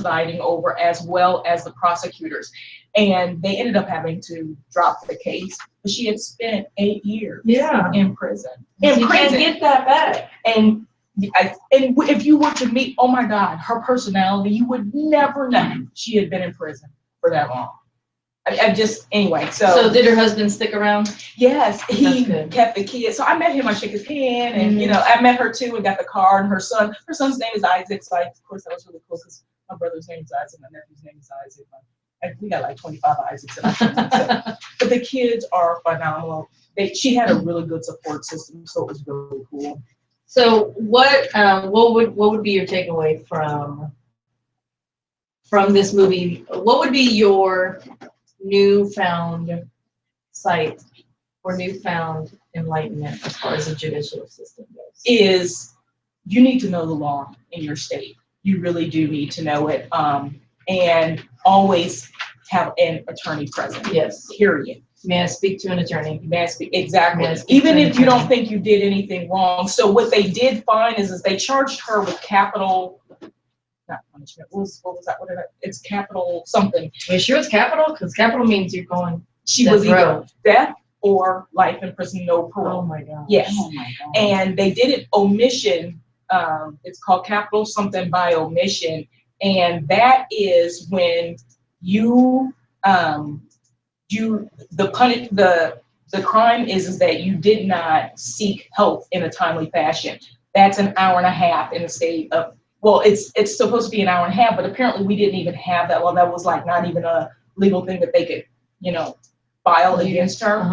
presiding over, as well as the prosecutors. And they ended up having to drop the case. But she had spent 8 years in prison. You can't get that back. And if you were to meet, oh my God, her personality, you would never know she had been in prison for that long. I just, anyway, So did her husband stick around? Yes, he kept the kids. So I met him, I shook his hand, and you know, I met her too and got the card. And her son's name is Isaac. So of course that was really cool because my brother's name is Isaac, my nephew's name is Isaac. And we got like 25 Isaacs in our family. So. But the kids are phenomenal. She had a really good support system, so it was really cool. So what would be your takeaway from this movie? What would be your newfound sight or newfound enlightenment as far as the judicial system goes? Is you need to know the law in your state. You really do need to know it, and always have an attorney present. Yes. Period. May I speak to an attorney? May I speak? Exactly. Even if you don't think you did anything wrong. So what they did find is they charged her with capital. Not punishment. What was that? It's capital something. Are you sure it's capital? Because capital means you're going. She was either death or life in prison, no parole. Oh my God. Yes. Oh my God. And they did it omission. It's called capital something by omission, and that is when the crime is that you did not seek help in a timely fashion. That's an hour and a half in the state of, well, it's supposed to be an hour and a half, but apparently we didn't even have that. Well, that was like not even a legal thing that they could, file against her.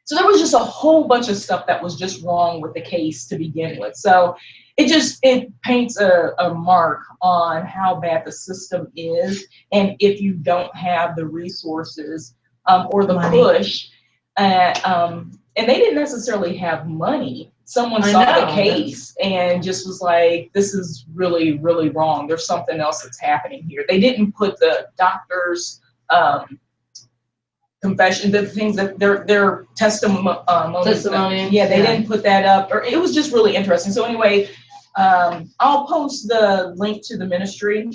So there was just a whole bunch of stuff that was just wrong with the case to begin with. So it paints a mark on how bad the system is, and if you don't have the resources or the push, and they didn't necessarily have money. Someone saw the case and just was like, this is really, really wrong. There's something else that's happening here. They didn't put the doctor's confession, the things that their testimony. Yeah, they didn't put that up, or it was just really interesting. So anyway, I'll post the link to the ministry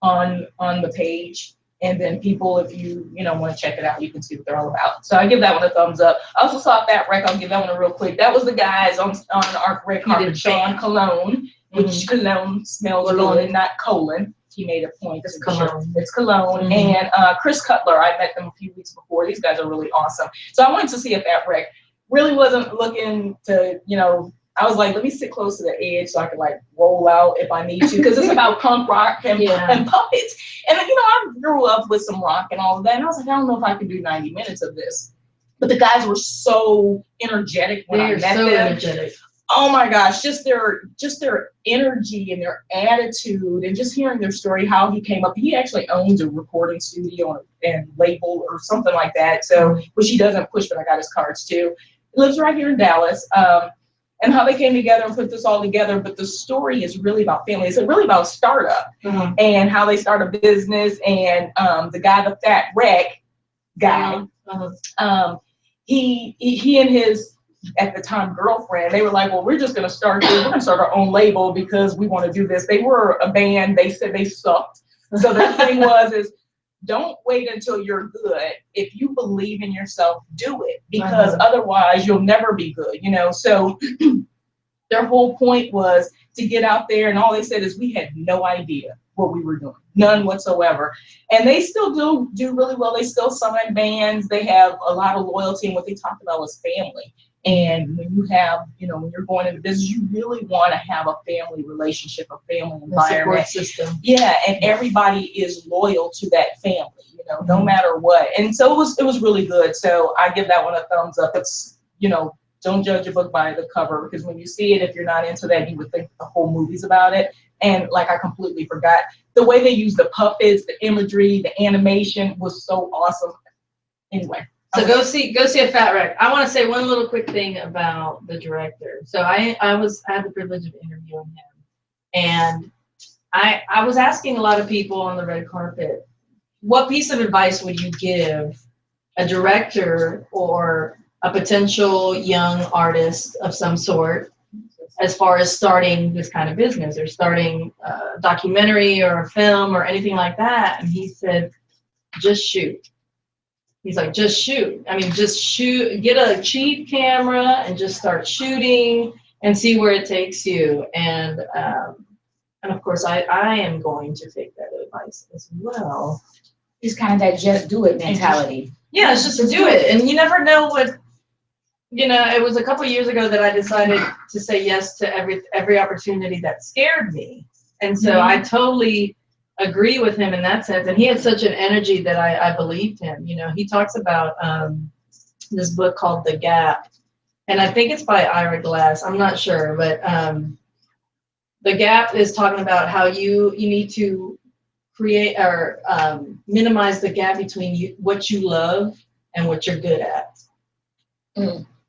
on the page, and then people, if you want to check it out, you can see what they're all about. So I give that one a thumbs up. I also saw Fat Wreck. I'll give that one a real quick. That was the guys on our red carpet, Sean Cologne, which cologne smells good, not colon. He made a point. It's cologne. It's cologne. And Chris Cutler, I met them a few weeks before. These guys are really awesome. So I wanted to see if Fat Wreck really wasn't looking to, I was like, let me sit close to the edge so I can like roll out if I need to, because it's about punk rock and puppets. And I grew up with some rock and all of that, and I was like, I don't know if I can do 90 minutes of this. But the guys were so energetic when I met them. Energetic. Oh my gosh, just their energy and their attitude, and just hearing their story, how he came up. He actually owns a recording studio and label or something like that. So, which he doesn't push, but I got his cards too. He lives right here in Dallas. And how they came together and put this all together. But the story is really about family. It's really about startup and how they start a business. And the guy, the Fat Wreck guy, he and his, at the time, girlfriend, they were like, well, we're just going to start our own label because we want to do this. They were a band. They said they sucked. So the thing is, don't wait until you're good. If you believe in yourself, do it, because otherwise you'll never be good, So their whole point was to get out there, and all they said is we had no idea what we were doing, none whatsoever. And they still do really well. They still sign bands. They have a lot of loyalty, and what they talked about was family. And when you have, when you're going into business, you really want to have a family relationship, a family environment. Support system. Yeah, and everybody is loyal to that family, no matter what. And so it was really good. So I give that one a thumbs up. It's, don't judge a book by the cover, because when you see it, if you're not into that, you would think the whole movie's about it. And like, I completely forgot the way they use the puppets, the imagery, the animation was so awesome. Anyway. So go see a Fat Wreck. I want to say one little quick thing about the director. So I had the privilege of interviewing him, and I was asking a lot of people on the red carpet, what piece of advice would you give a director or a potential young artist of some sort as far as starting this kind of business or starting a documentary or a film or anything like that? And he said, just shoot. He's like, just shoot. I mean, just shoot, get a cheap camera and just start shooting and see where it takes you. And of course, I am going to take that advice as well. It's kind of that just do it mentality. Yeah, it's just to do it. And you never know what, it was a couple of years ago that I decided to say yes to every opportunity that scared me. And so I totally agree with him in that sense. And he had such an energy that I believed him. He talks about this book called The Gap. And I think it's by Ira Glass. I'm not sure, but The Gap is talking about how you need to create or minimize the gap between what you love and what you're good at.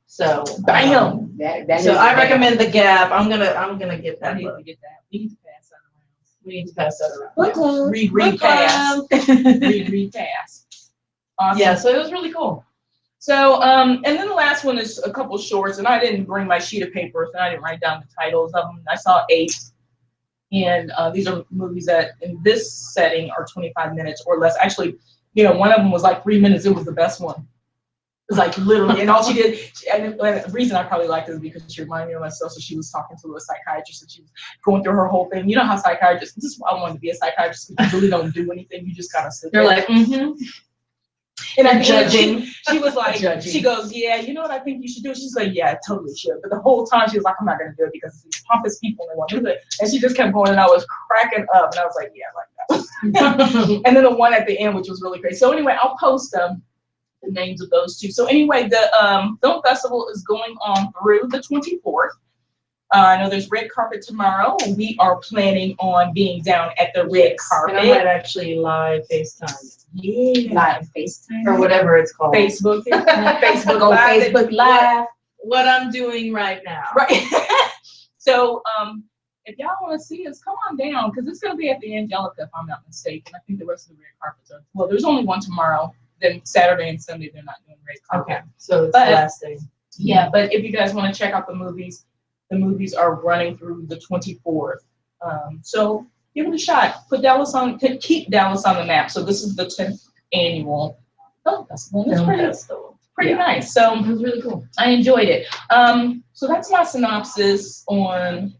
So bam. So I recommend The Gap. I'm gonna get that. I need to get that. We need to pass that around. We need to pass that around. Book club. Read, pass. Read, pass. Awesome. Yeah, so it was really cool. So, and then the last one is a couple shorts, and I didn't bring my sheet of paper, so I didn't write down the titles of them. I saw 8, and these are movies that in this setting are 25 minutes or less. Actually, one of them was like 3 minutes. It was the best one. It was like literally, and all she did, and the reason I probably liked it is because she reminded me of myself. So she was talking to a psychiatrist, and she was going through her whole thing. You know how psychiatrists, this is why I wanted to be a psychiatrist, because you really don't do anything. You just kind of sit there. They're like, And I'm judging. She was like, she goes, yeah, you know what I think you should do? She's like, yeah, I totally should. But the whole time she was like, I'm not going to do it because these pompous people, they want to do it. And she just kept going, and I was cracking up. And I was like, yeah, I like that. And then the one at the end, which was really great. So anyway, I'll post the names of those two. So anyway, the film festival is going on through the 24th. I know there's red carpet tomorrow, and we are planning on being down at the red carpet. And I might actually live FaceTime. Yeah. Live FaceTime. Or whatever it's called. Facebook. Facebook Go Live. Facebook Live. What I'm doing right now. Right. So if y'all want to see us, come on down, because it's going to be at the Angelica, if I'm not mistaken. I think the rest of the red carpets are. Well, there's only one tomorrow. Then Saturday and Sunday they're not doing red carpet. Okay. So it's the last day. Yeah, but if you guys want to check out the movies are running through the 24th. So give it a shot. Keep Dallas on the map. So this is the 10th annual film festival. It's pretty nice. So It was really cool. I enjoyed it. So that's my synopsis on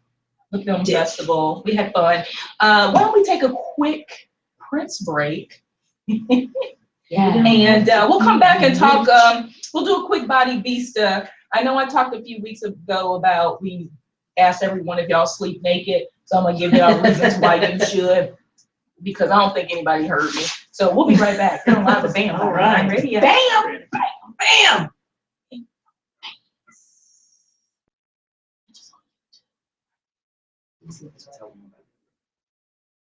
the film festival. We had fun. Why don't we take a quick Prince break? Yeah. And we'll come back and talk. We'll do a quick body beast. I know I talked a few weeks ago about we asked everyone if y'all sleep naked. So I'm gonna give y'all reasons why you should, because I don't think anybody heard me. So we'll be right back. Here on Live with Bam. All right. Radio. Bam! Bam!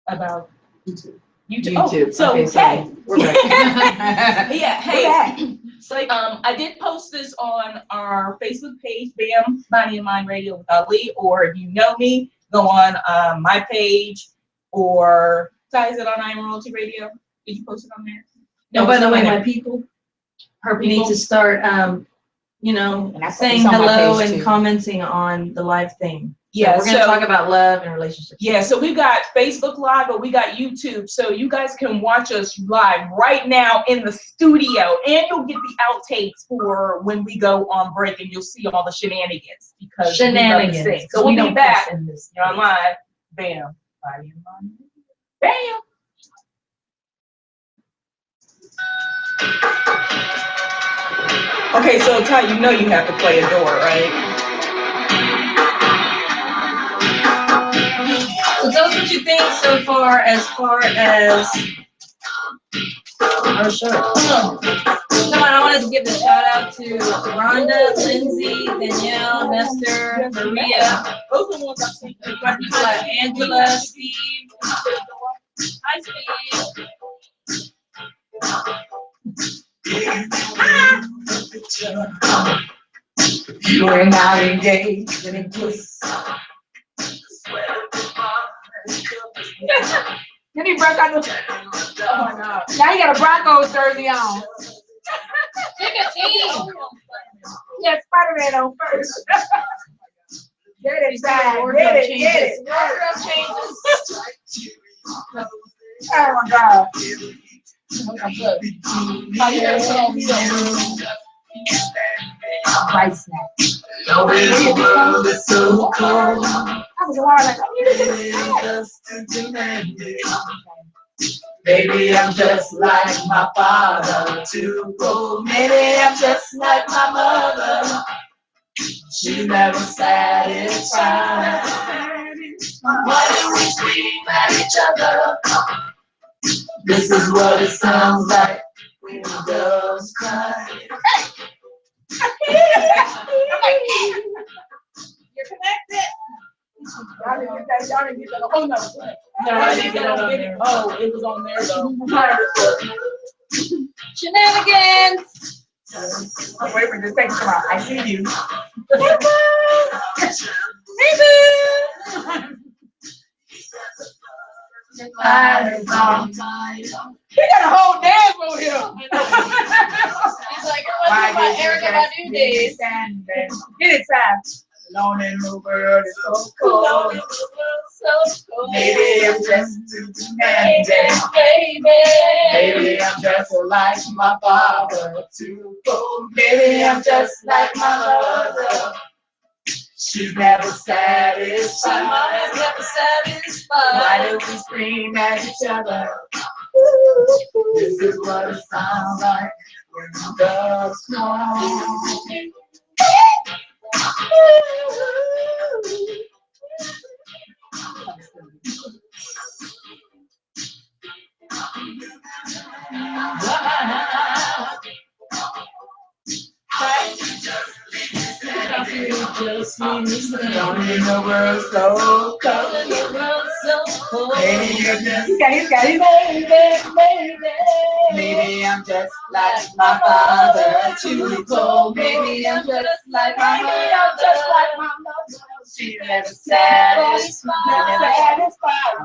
About YouTube. YouTube. Oh, so Okay, hey, we're back. yeah, hey. So I did post this on our Facebook page, Bam, Body and Mind Radio with Ali, or if you know me, go on my page, or is it on I Am Royalty Radio? Did you post it on there? No, by the way, my my people, her you need people. to start, And I saying it's on my hello page, and too. commenting on the live thing. Yeah, We're going to talk about love and relationships. Yeah, so we've got Facebook Live, but we got YouTube. So you guys can watch us live right now in the studio, and you'll get the outtakes for when we go on break, and you'll see all the shenanigans because we love to sing. So we'll be back. You're on live. Bam. Body and Mind. Bam. Okay, so Ty, you know you have to play Adore, right? So tell us what you think so far as our show. Come on, I wanted to give a shout out to Rhonda, Lindsay, Danielle, Nestor, Maria, Those are the ones I've seen. Angela, Steve. Hi, Steve. We're not engaged in a kiss. Then he broke out the. Oh my God! Now he got a Broncos jersey on. Pick a team. Yeah, Spider-Man on first. Get it, Sam. Get it, get it. Wardrobe changes. Oh my God. Rice snack. No, this world is so cold. I was like, Just to demand it. Maybe I'm just like my father, too cold. Maybe I'm just like my mother. She never satisfied. Why do we scream at each other? This is what it sounds like when girls cry. you're connected. Y'all didn't get that. Y'all didn't get that. Oh no. No, I didn't get it on there. Oh, it was on there though. Shenanigans. I'm waiting for this thing to come out. I see you. He got a whole dance over here. He's like, it wasn't my Erica Badu days. Get it, Sam. Alone in the world is so cold. Maybe I'm just too demanding. Maybe I'm just like my father, too cold. Maybe I'm just like my mother. She's never satisfied. Mama's never satisfied. Why do we scream at each other? This is what it sounds like when the doves cry. Don't in the world so cold. Maybe maybe I'm just like my father, too cold. Maybe I'm just like my mother. She never satisfied.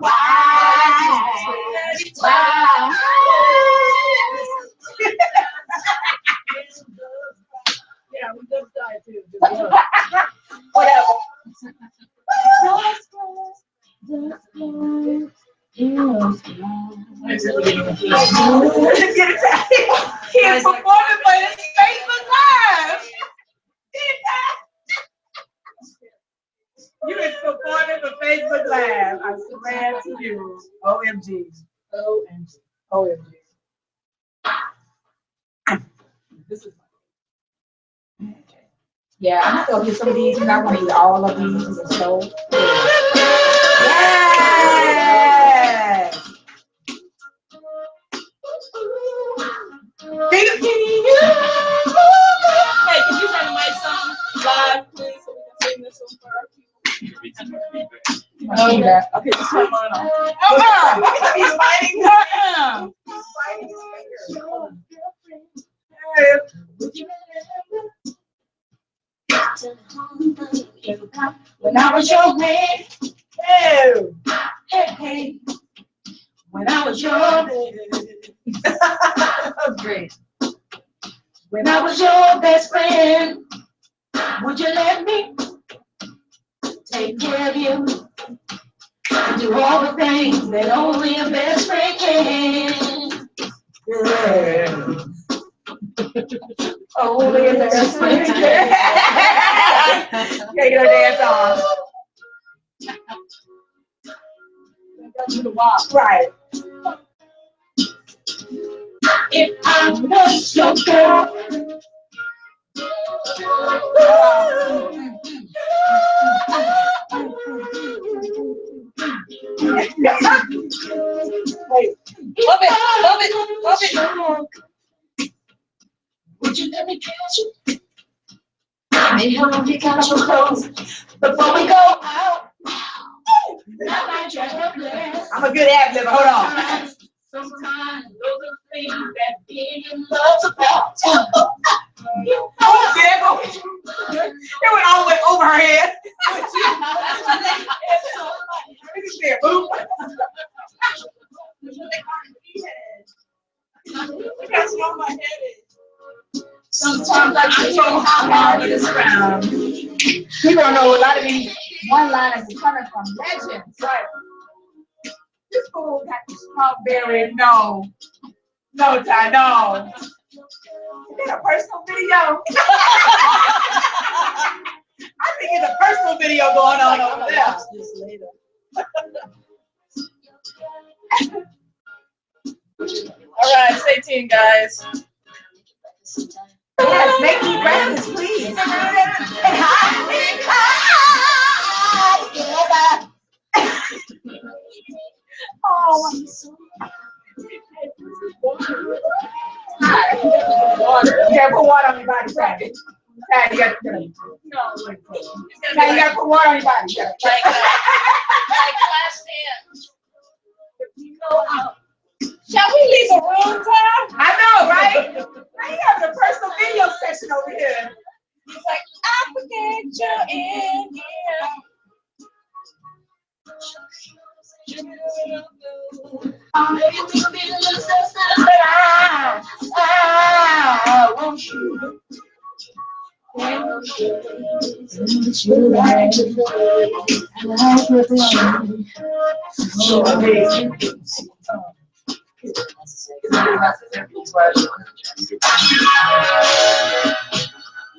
Why? Yeah, we just died too. Whatever. He's performing for his Facebook Live. You is performing for Facebook Live. I swear to you. OMG. OMG. OMG. This is yeah, I'm gonna go get some of these and I want to eat all of these. These are so good. Yeah. Hey, can you turn the mic on live, please, so we can sing this one for our people? Oh, yeah. Okay, just turn mine on. He's fighting her. He's fighting his finger. When I was your man, hey, when I was your man, Great. when I was your best friend, would you let me take care of you and do all the things that only a best friend can? Yeah. Only a best friend can. Get your dance on. Right. If I was your girl. Wait. Love it. Would you let me catch you? Maybe help me pick out your clothes before we go out. I'm a good ad-lib. Hold on. Sometimes those are things that being in love's about. Oh, yeah, it went all the way over her head. Sometimes I don't know how hard it is around. You don't know a lot of these One-liners are coming from legends. Right. This fool got the strawberry. No, Ty, no. Is that a personal video? I think it's a personal video going on over there. Watch this later. All right, stay tuned, guys. Yes, make me breakfast, please. And high together. Oh. Water. You gotta put water on your body, Ty. Ty, you gotta put it. Ty, you gotta put water on your body. Like last dance. Shall we leave the room, Ty? I know, right? Now you have the personal video section over here. He's like, I forget you're in here. I want you.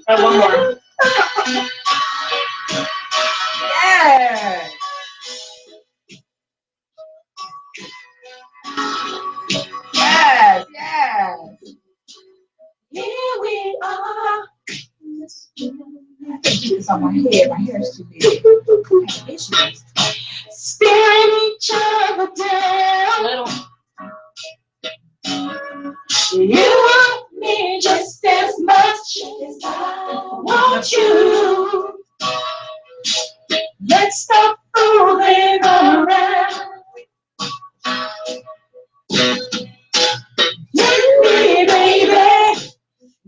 One more. Yeah. Yes, yes. Here we are. I can't do this on my head. My hair is too big. I have issues. Staring each other down. Little. You want me just as much as I want you. Let's stop fooling around. Let me, baby,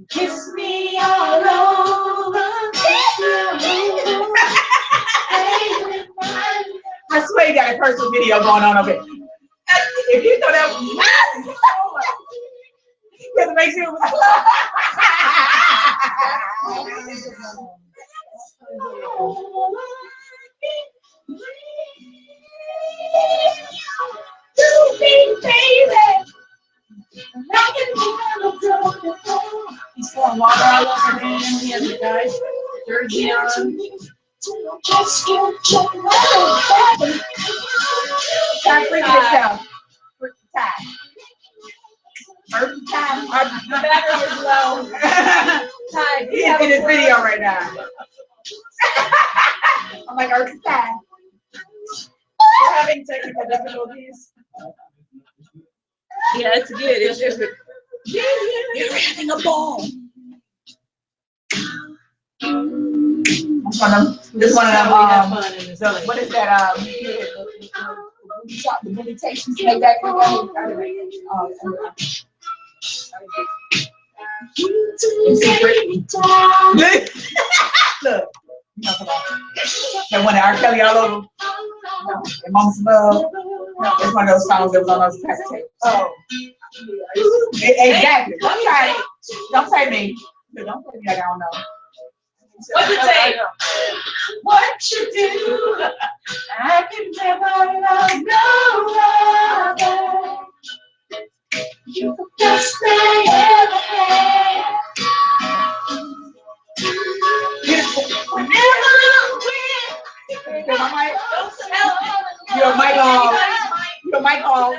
kiss me all over. I swear you got a personal video going on over here. If you know that, you have to make sure it was. He's pouring water all over him. He has a guy's jersey on. Time for yourself. Time. The battery is low. Time. He's in his video right now. I'm like, Earth time. We're having technical difficulties. Yeah, it's good. It's just You're having a ball. This one of them, fun in this place. what is that, the meditations make that go away? Look. No, come on. That one that R. Kelly all over. No, and Mama's Love. No, it's one of those songs that was on those cassette tapes. Oh. Exactly. Don't say me. Don't say me like I don't know. What's it say? What you do, I can never love no other. You're the best thing I ever had. Whenever I'm with, you're mic off. You're mic off. I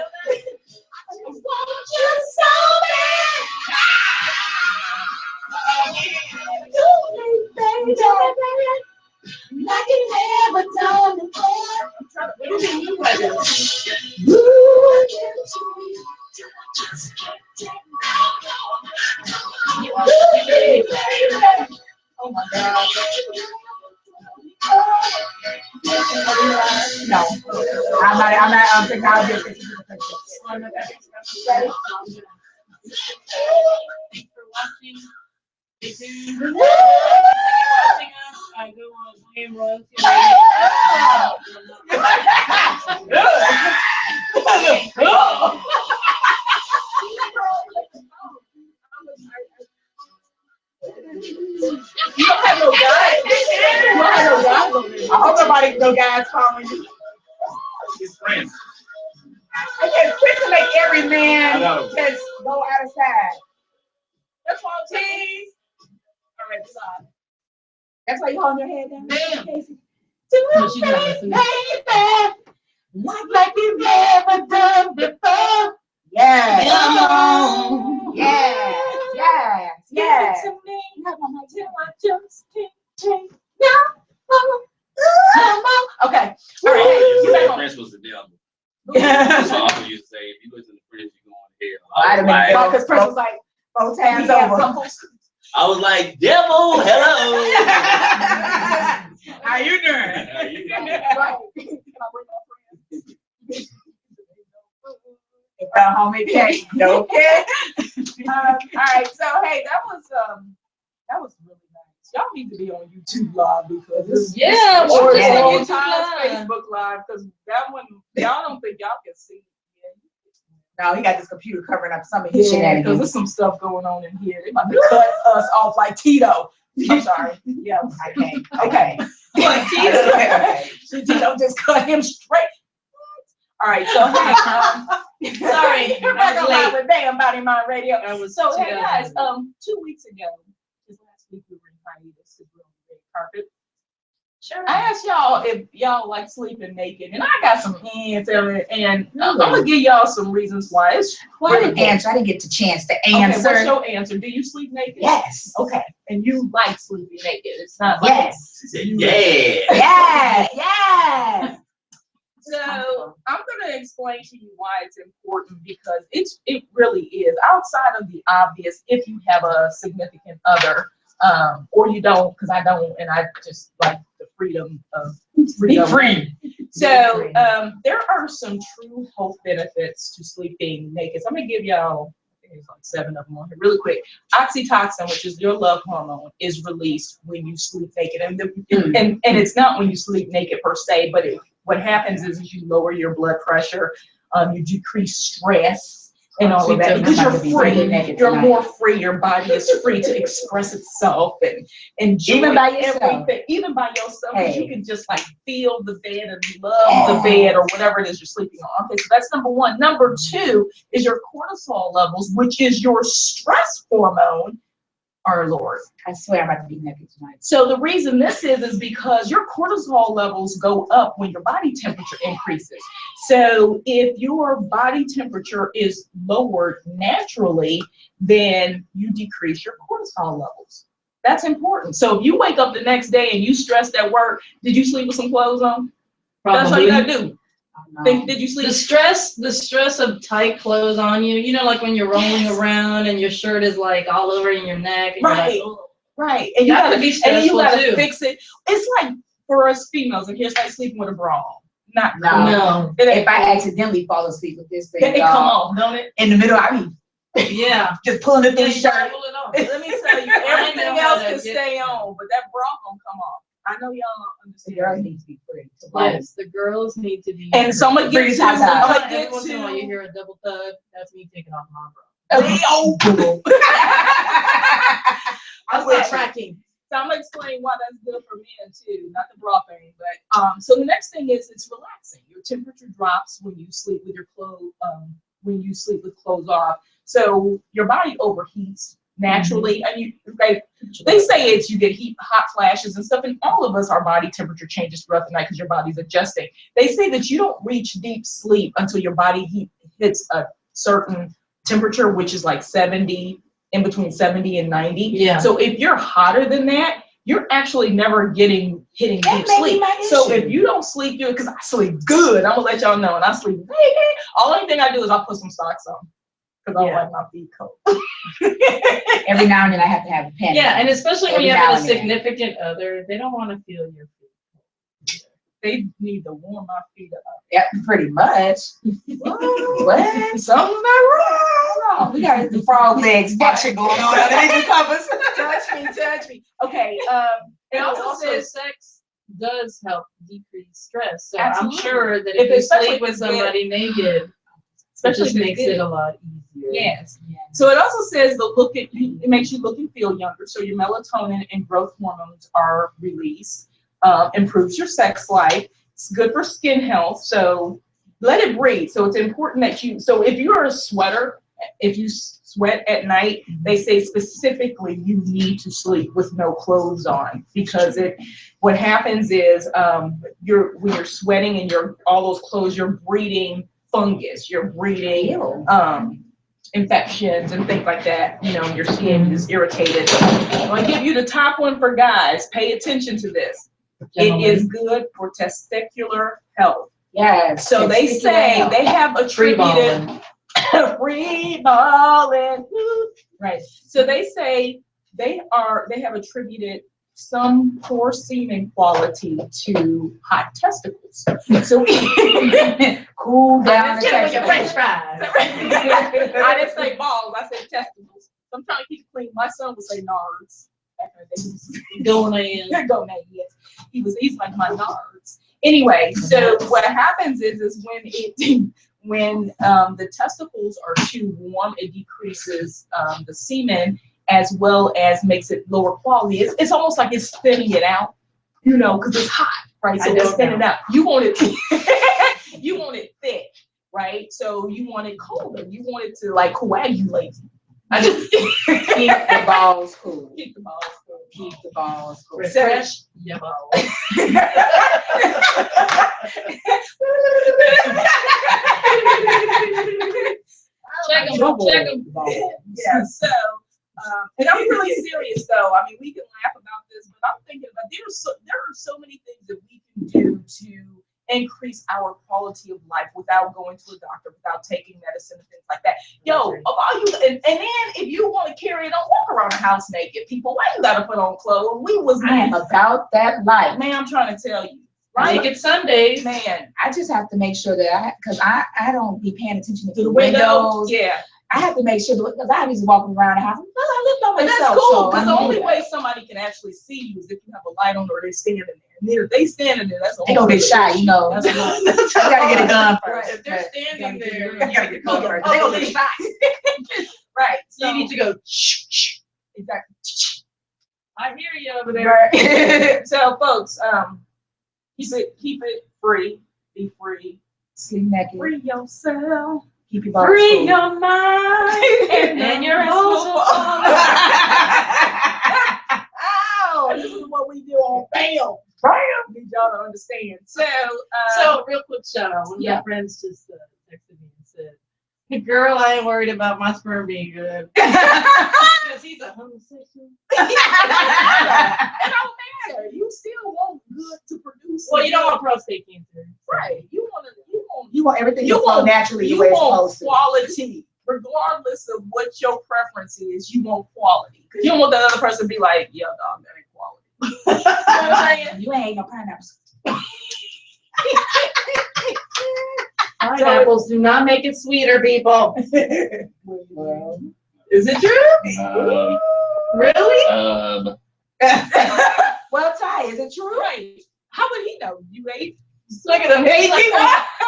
want you so bad. I can never done before. Oh my God. No, I'm not technology. Thanks for watching. Stay tuned. Watching us. I go on William Royalty You don't have no guys. You don't have no guys. I hope nobody little guys calling you. His friends. I just quick to make every I man know. just go outside. That's all, tease. All right, stop. That's why you holding your head down. Damn. Casey. No, she's not listening. Baby, like you've never done before. Yes. Come on. Yes. Yes. Yes. Give it to me. Till I just can't take no. Come on. Okay. All right. You back on. Prince was the devil. Yeah. That's all I used to say. If you listen to Prince, you're going to hell. I'd have been Like, because Prince was like 4 times over. I was like, devil, hello. How you doing? How you doing? Right. Can I bring my friends? Homie cake. Okay. All right. So hey, that was really nice. Y'all need to be on YouTube Live because this Yeah, or watch us on or YouTube Ty's Live. Facebook Live because that one y'all don't think y'all can see. No, he got this computer covering up some of his shit. Because there's some stuff going on in here. They about to cut us off like Tito. I'm sorry. Yeah, I can't. Okay. What, Tito? Tito just cut him straight. All right, so hey, Sorry, you're I back was on late. Live with Day on Body Mind Radio. I was So too hey young. guys, 2 weeks ago, because last week we were in hiatus because we were on the red carpet. Sure. I asked y'all if y'all like sleeping naked, and I got some answers, and I'm gonna give y'all some reasons why. It's Well, I didn't answer. I didn't get the chance to okay. answer. What's your answer? Do you sleep naked? Yes. Okay, and you like sleeping naked? It's not like Yes. She said, yeah. Yes. Yes. So I'm going to explain to you why it's important because it really is outside of the obvious. If you have a significant other, or you don't, because I don't, and I just like the freedom of freedom. Free. So there are some true health benefits to sleeping naked. So I'm going to give y'all. There's like 7 of them on here really quick. Oxytocin, which is your love hormone, is released when you sleep naked, and it's not when you sleep naked per se, but what happens is you lower your blood pressure, you decrease stress, and all of that because you're free. You're more free. Your body is free to express itself and enjoy Even by yourself. everything, even by yourself. Hey. You can just like feel the bed and love the bed or whatever it is you're sleeping on. Okay, so that's number 1. Number 2 is your cortisol levels, which is your stress hormone, are lowered. I swear I'm about to be naked tonight. So the reason this is because your cortisol levels go up when your body temperature increases. So if your body temperature is lowered naturally, then you decrease your cortisol levels. That's important. So if you wake up the next day and you stressed at work, did you sleep with some clothes on? Probably. That's all you gotta do. No. Did you sleep? The stress of tight clothes on you, you know, like when you're rolling around and your shirt is like all over in your neck. And Right. You're like, oh. Right. And you That gotta could be and then you stressful, gotta too. fix it. It's like for us females, in here, it's like sleeping with a bra on. Not No. cool. No. It ain't If I accidentally fall asleep with this thing, it come on, don't it? in the middle, I mean, Yeah. just pulling it through the shirt. Pull it off. Let me tell you, everything I know how else to can get- stay on, but that bra gonna come off. I know y'all don't The girls understand. need to be free. Yes, the girls need to be. And so I'm gonna get Freeze to, I'm outside. gonna Every get once in a while you to. hear a double thud. That's me taking off my bra. I'm That's with tracking. So I'm gonna explain why that's good for men too, not the bra thing, but so the next thing is it's relaxing. Your temperature drops when you sleep with your clothes when you sleep with clothes off. So your body overheats naturally, and they say it's you get hot flashes and stuff, and all of us, our body temperature changes throughout the night because your body's adjusting. They say that you don't reach deep sleep until your body heat hits a certain temperature, which is like 70, in between 70 and 90. Yeah. So if you're hotter than that, you're actually never hitting deep may be sleep. my So issue. if you don't sleep good, because I sleep good, I'm gonna let y'all know, and I sleep naked. Only thing I do is I put some socks on because I don't like my feet cold. Every now and then I have to have a pen. Yeah, and especially when Every you now have a and then. significant other, they don't want to feel your feet. They need to warm my feet up. Yep, pretty much. What? Something's not wrong. We got the frog legs action going on underneath the covers. Touch me. Okay. It And also also, says sex does help decrease stress. So Absolutely. I'm sure that If if you especially sleep if with it's good. somebody naked, it especially just if it's makes good. it a lot easier. Yes. So it also says it makes you look and feel younger. So your melatonin and growth hormones are released, improves your sex life. It's good for skin health. So let it breathe. So it's important that so if you're a sweater, if you sweat at night, they say specifically you need to sleep with no clothes on, because what happens is when you're sweating and all those clothes, you're breeding fungus, you're breeding infections and things like that. Your skin is irritated. I'm gonna give you the top one for guys. Pay attention to this. It is good for testicular health. Yes. So they say they have attributed free balling. Right. So they say they have attributed some poor semen quality to hot testicles. So cool down the with your French fries. I didn't say balls, I said testicles. So I'm trying to keep it clean. My son would say nards. Gonads. Gonads, yes. He's like my nards. Anyway, so what happens is when the testicles are too warm, it decreases the semen, as well as makes it lower quality. It's almost like it's thinning it out, because it's hot, right? So it's thinning it out. You want it thick, right? So you want it colder. You want it to like coagulate. I just keep the balls cool. Keep the balls cool. Keep the balls cool. Fresh. Yeah. Check them. Yeah. So, and I'm really serious though. I mean, we can laugh about this, but I'm thinking about there are so many things that we can do to increase our quality of life without going to a doctor, without taking medicine and things like that. Yo, of all you, and then if you want to carry it on, walk around the house naked. People, why you gotta put on clothes? I am about that life. Man, I'm trying to tell you. Right? Naked Sundays. Man, I just have to make sure that because I don't be paying attention to the windows. Yeah. I have to make sure because I was walking around the house. I live by myself. That's cool, because so the only way somebody can actually see you is if you have a light on or they're standing there. And if they standing there, that's they gonna get shot, That's you gotta get a gun first. Right. If they're standing there, you gotta get a gun first. They gonna get shot. Right. So you need to go. Exactly. I hear you over there. Right. So, folks, keep it free. Be free. Sleep naked. Free yourself. Keep your balls Free cool. your mind and your balls. Oh, this is what we do on BAM. BAM. Need y'all to understand. So real quick shout out. One of my friends just texted me and said, "Girl, I ain't worried about my sperm being good because he's a homosexual." It don't matter. You still want good to produce. Well, you don't want prostate cancer, right? You want everything to flow naturally the way it's supposed to. You want quality, regardless of what your preference is. You want quality because you don't want that other person to be like, "Yeah, dog, that ain't quality." You know what I'm saying? You ain't no pineapples. Pineapples do not make it sweeter, people. Well, is it true? Really? Well, Ty, is it true? Right. How would he know? You ate? Look at him. He's like,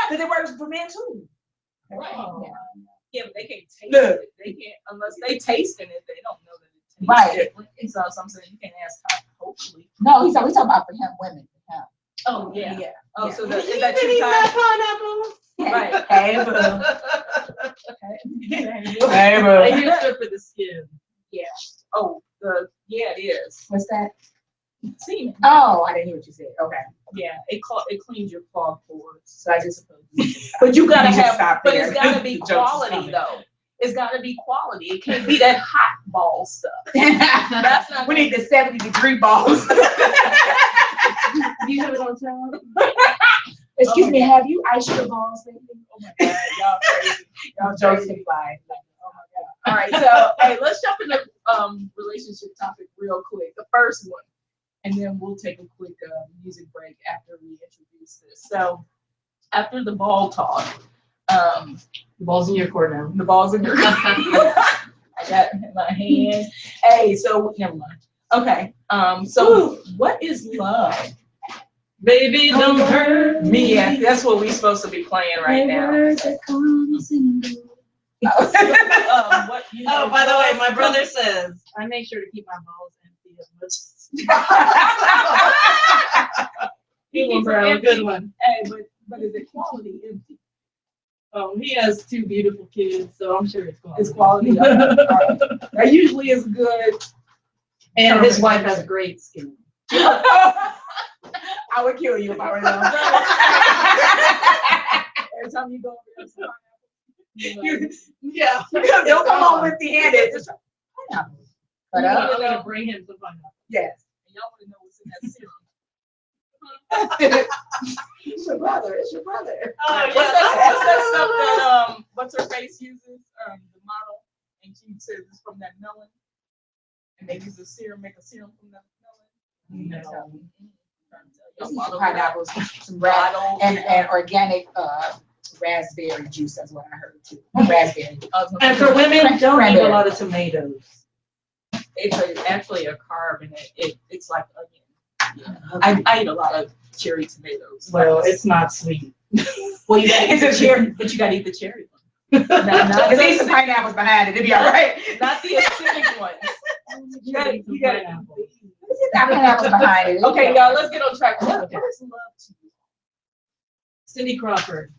because it works for men too. Right. Yeah, but they can't taste Look. it. They can't unless they taste in it. They don't know that it tastes Right. different. So I'm saying you can't ask Ty. Hopefully. No, we talking about for him, women. For him. Oh yeah. Yeah. Oh, Yeah. so is that true, Ty? Right. Hey, boo. Hey, bro. I hear it's good for the skin. Yeah. Oh, it is. What's that? Semen. Oh, I didn't hear what you said. Okay. Yeah, it cleans your clogged pores. So I just But you gotta You just have. stop But there. it's gotta be The joke's quality coming. though. It's gotta be quality. It can't be that hot ball stuff. That's not. We need the 70-degree balls. You have it on time? Excuse me, have you iced your balls lately? Oh my God, y'all crazy. Y'all Jokes crazy. fly. Oh my God. All right, so hey, let's jump into relationship topic real quick. The first one, and then we'll take a quick music break after we introduce this. So after the ball talk, The ball's in your court now. the ball's in your. I got it in my hands. Hey, so never mind. Okay. So what is love? Baby, don't hurt me. Yeah, that's what we're supposed to be playing right now. Oh, by the way, my brother says I make sure to keep my balls empty as much. Good one, bro. Good one. is it quality empty? He has 2 beautiful kids, so I'm sure it's quality. It's quality. Okay. All right. That usually is good. And his wife has great skin. I would kill you if I were them. Every time you go over there, Yeah. Don't come home empty-handed. Just pineapple. But I'm gonna bring him some pineapple. yes. and y'all want to know what's in that serum. It's your brother. It's your brother. What's that stuff that what's her face uses? The model, and she says it's from that melon, and they use a serum, make a serum from that melon. No. Y'all Some follow pineapples, some Bottle. and organic raspberry juice. That's what I heard too. Raspberry. And for women, don't eat Cranberry. a lot of tomatoes. It's actually a carb, and it's like onion. Yeah. I eat a lot of cherry tomatoes. Well, it's not sweet. Well, you gotta eat It's the a cherry, but you gotta eat the cherry one. Not There's need some pineapples behind it. It'll be all right. not the acidic ones. You gotta Pineapple. Got pineapples behind it. Okay, y'all, let's get on track. What is love to you? Cindy Crawford.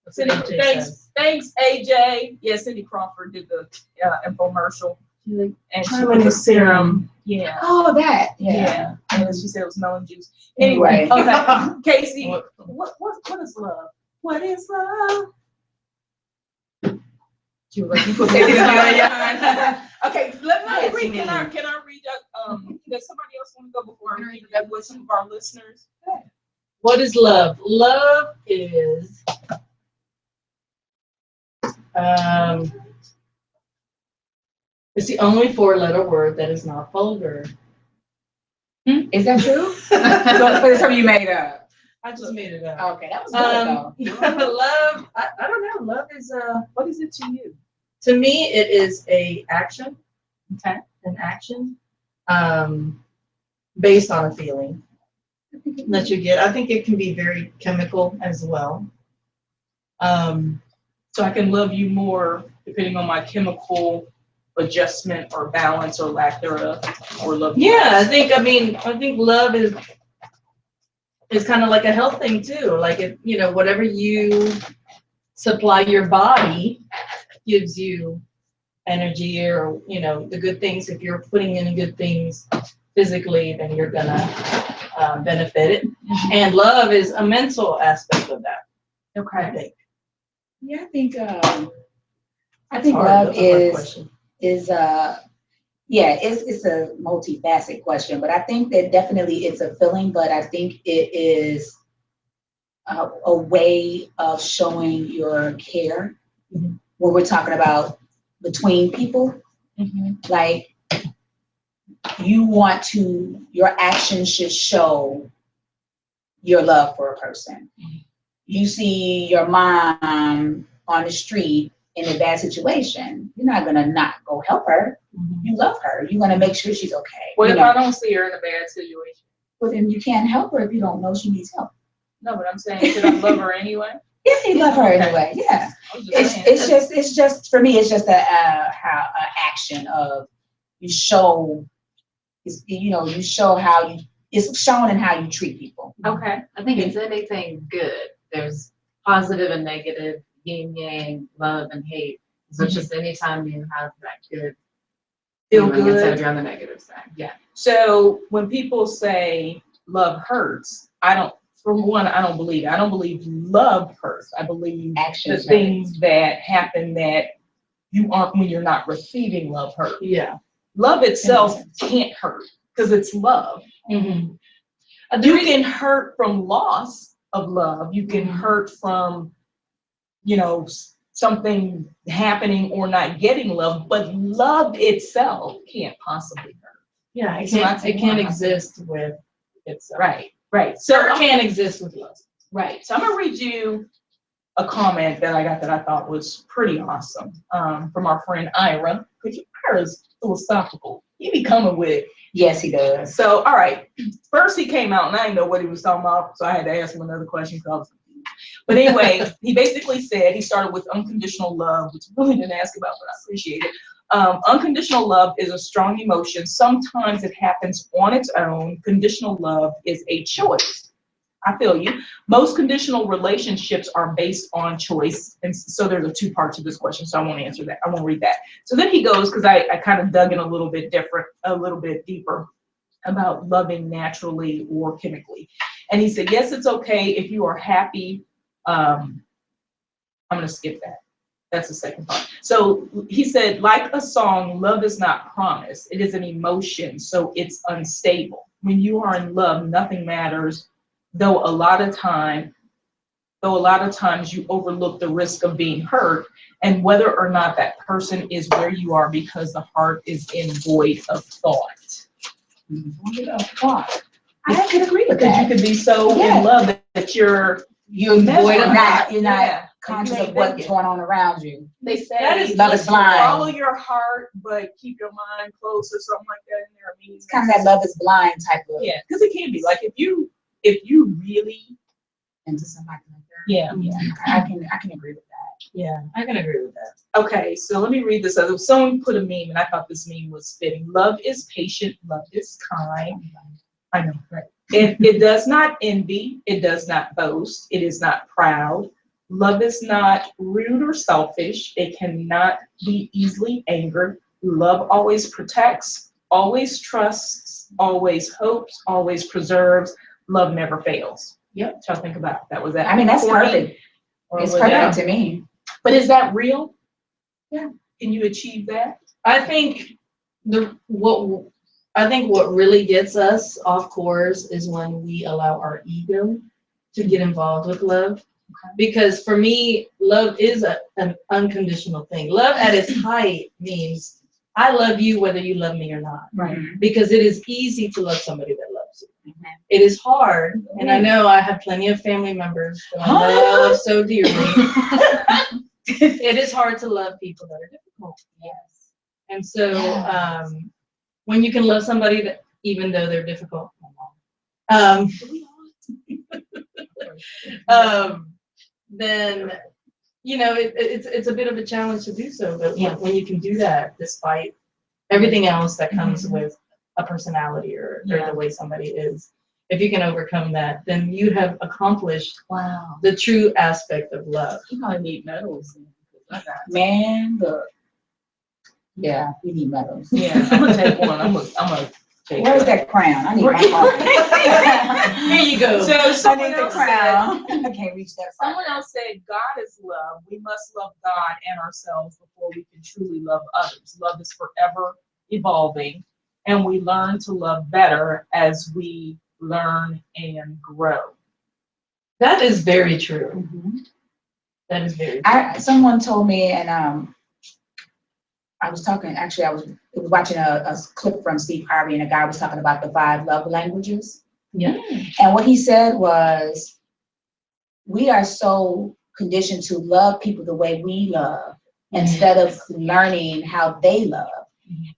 That's Cindy, what AJ says. thanks, AJ. Yeah, Cindy Crawford did the infomercial, and she Try put with the the serum. serum. Yeah. Oh, that. Yeah. And then she said it was melon juice. Anyway, okay. Casey, what is love? What is love? You put that Okay, let me read. Can I read does somebody else want to go before I read that with some of our listeners? What is love? Love is it's the only 4-letter word that is not vulgar. Is that true? So it's something you made up. I just made it up. Okay, that was good though. Love, I don't know. Love is What is it to you? to me it is a action. Okay. An action based on a feeling that you get. I think it can be very chemical as well. So I can love you more depending on my chemical adjustment or balance or lack thereof, or love you Yeah, less. I think love is kind of like a health thing too. Like whatever you supply your body gives you energy, or the good things. If you're putting in good things physically, then you're gonna benefit it. And love is a mental aspect of that. Okay. I think. Yeah, I It's think hard. love That's a hard is question. it's a multifaceted question, but I think that definitely it's a feeling, but I think it is a way of showing your care when we're talking about between people. Like your actions should show your love for a person. You see your mom on the street in a bad situation, you're not gonna not go help her. You love her. You're gonna make sure she's okay. What if I don't see her in a bad situation? Well, then you can't help her if you don't know she needs help. No, but I'm saying, should I love her anyway? Yeah, you love her Okay. anyway. Yeah, I was just saying. it's just for me. It's just a action of you show. You show how you. It's shown in how you treat people. Okay. I think it's anything good. There's positive and negative, yin yang, love and hate. So it's just anytime you have that good Feel feeling instead good. of you're on the negative side. Yeah. So when people say love hurts, I don't believe it. I don't believe love hurts. I believe Actions the things that happen that you aren't when you're not receiving love hurt. Yeah. Love itself can't hurt because it's love. Mm-hmm. You can hurt from loss of love. You can hurt from, something happening or not getting love, but love itself can't possibly hurt. Yeah, It's not it can't one. exist with itself. Right. So So it can't exist with love. right. So I'm gonna read you a comment that I got that I thought was pretty awesome from our friend Ira. Because Ira's philosophical. He be coming with it. Yes, he does. So, all right. First he came out and I didn't know what he was talking about, so I had to ask him another question. But anyway, he basically said, he started with unconditional love, which I really didn't ask about, but I appreciate it. Unconditional love is a strong emotion. Sometimes it happens on its own. Conditional love is a choice. I feel you. Most conditional relationships are based on choice. And so there's a 2 parts to this question. So I won't answer that. I won't read that. So then he goes, because I kind of dug in a little bit deeper about loving naturally or chemically. And he said, yes, it's okay if you are happy. I'm going to skip that. That's the second part. So he said, like a song, love is not promise. It is an emotion, so it's unstable. When you are in love, nothing matters, though a lot of times you overlook the risk of being hurt and whether or not that person is where you are because the heart is in void of thought. Void of thought. I can agree with Because that. you could be so in love that you're void of not, you're not conscious of what's going on around you. They say That is love is blind. Follow your heart, but keep your mind closed or something like that in there. I mean, It's kind of that love is blind type of. Yeah, because it can be like if you really into somebody like that. Yeah. I can agree with that. Yeah, I can agree with that. Okay, so let me read this other. Someone put a meme, and I thought this meme was fitting. Love is patient. Love is kind. I know, right? It does not envy. It does not boast. It is not proud. Love is not rude or selfish. It cannot be easily angered. Love always protects, always trusts, always hopes, always preserves. Love never fails. Yep. What y'all think about that? Was that? I mean, that's corny? perfect. Or It's was perfect that- to me. But is that real? Yeah. Can you achieve that? I think what really gets us off course is when we allow our ego to get involved with love. Because for me, love is an unconditional thing. Love at its height means I love you whether you love me or not. Right. Because it is easy to love somebody that loves you. Mm-hmm. It is hard, and I know I have plenty of family members that I love so dearly. It is hard to love people that are difficult. Yes. And so when you can love somebody that even though they're difficult, then it's a bit of a challenge to do so. But when you can do that, despite everything else that comes with a personality or the way somebody is, if you can overcome that, then you have accomplished the true aspect of love. You probably need medals. Man, look. Yeah, we need medals. Yeah, I'm gonna take one. I'm gonna take Where's one. that crown? I need my crown. Here you go. So I someone need the else said, crown. I can't reach that. someone else said, God is love. We must love God and ourselves before we can truly love others. Love is forever evolving, and we learn to love better as we learn and grow. That is very true. Mm-hmm. That is very true. Someone told me, and I was talking. Actually, I was watching a clip from Steve Harvey, and a guy was talking about the 5 love languages. Yeah. And what he said was, we are so conditioned to love people the way we love instead of learning how they love.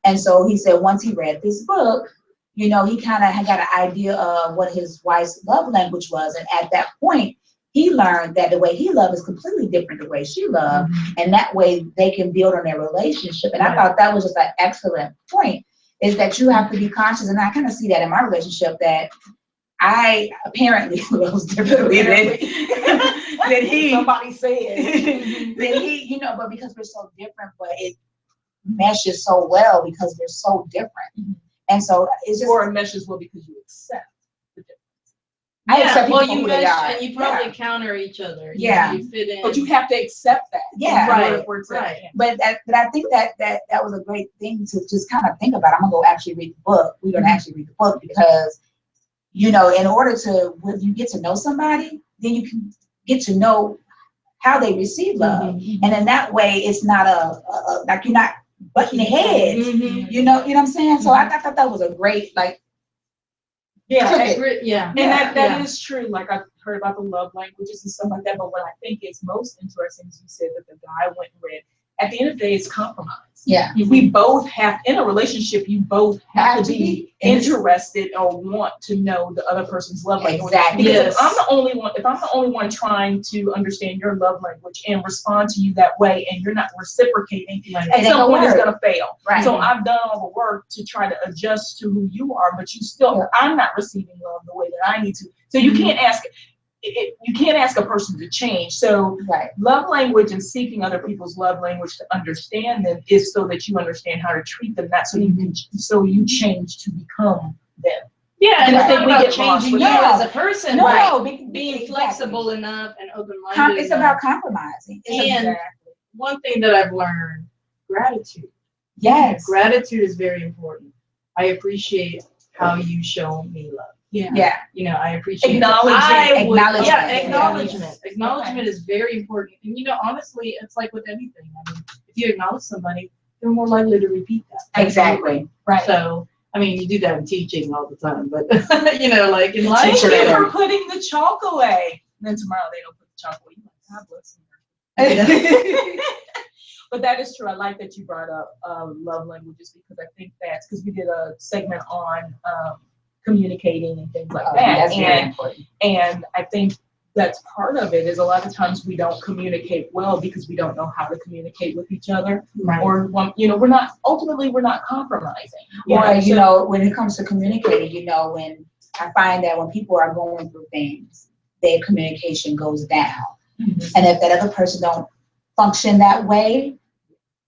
And so he said once he read this book, he kind of had got an idea of what his wife's love language was. And at that point, he learned that the way he loved is completely different the way she loved. And that way they can build on their relationship. And I thought that was just an excellent point, is that you have to be conscious. And I kind of see that in my relationship, that I apparently loves differently than he. Somebody said. Than he, but because we're so different, but it meshes so well because we're so different. And so it's just. Or it meshes well because you accept the difference. I accept people you who they mesh are. and you probably counter each other. Yeah. You fit in. But you have to accept that. Yeah. Right. Right. But I think that was a great thing to just kind of think about. I'm gonna go actually read the book. We're gonna actually read the book because, in order to, when you get to know somebody, then you can get to know how they receive love. And in that way, it's not like you're not butting heads. You know what I'm saying? So I thought that was a great, like, And that is true. Like, I've heard about the love languages and stuff like that. But what I think is most interesting is you said that the guy went and read. At the end of the day, it's compromise. Yeah. We both have, in a relationship, you both have to be interested or want to know the other person's love language. Exactly. Because Yes. if I'm the only one trying to understand your love language and respond to you that way, and you're not reciprocating, at some point it's gonna fail. Right. So I've done all the work to try to adjust to who you are, but you still, I'm not receiving love the way that I need to. So you can't ask. You can't ask a person to change. So love language and seeking other people's love language to understand them is so that you understand how to treat them, not so you can, so you change to become them. Yeah, and I it's think not we about get changing lost you with as a person, but being exactly. flexible enough and open-minded It's enough. about compromising. And one thing that I've learned, gratitude. Yes. Gratitude is very important. I appreciate how you show me love. Yeah. You know, I appreciate Acknowledgement. Acknowledgement. Acknowledgement is very important. And you know, honestly, it's like with anything. I mean, if you acknowledge somebody, they're more likely to repeat that. Exactly. Right. So, I mean, you do that in teaching all the time, but you know, like in life. Thank you for putting the chalk away. And then tomorrow they don't put the chalk away. God bless them. But that is true. I like that you brought up love languages, because I think that's because we did a segment on communicating and things like that. That's very important. And I think that's part of it, is a lot of times we don't communicate well because we don't know how to communicate with each other. Right. Or, you know, we're not compromising. Or, you know, when it comes to communicating, you know, when I find that when people are going through things, their communication goes down. Mm-hmm. And if that other person don't function that way,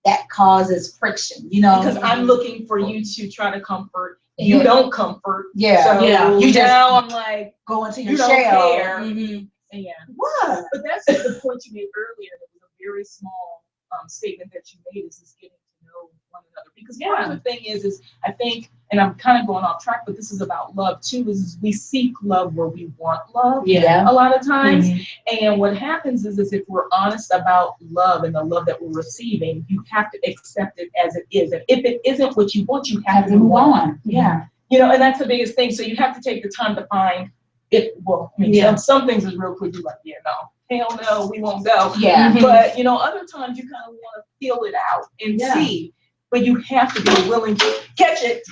that causes friction, you know. Because I'm looking for you to try to comfort. You don't comfort. Yeah. So you just now I'm like, go into your you shell. don't care. Mm-hmm. Yeah. What? But that's the point you made earlier. That was a very small statement that you made, is getting to know one another. Because part of the thing is I think, and I'm kind of going off track, but this is about love too, is we seek love where we want love. Yeah. A lot of times. Mm-hmm. And what happens is if we're honest about love and the love that we're receiving, you have to accept it as it is. And if it isn't what you want, you have to move on. Yeah. You know, and that's the biggest thing. So you have to take the time to find it. Well, I mean, some things is real quick. You're like, yeah, no, hell no, we won't go. Yeah. Mm-hmm. But, you know, other times you kind of want to feel it out and see. But you have to be willing to catch it.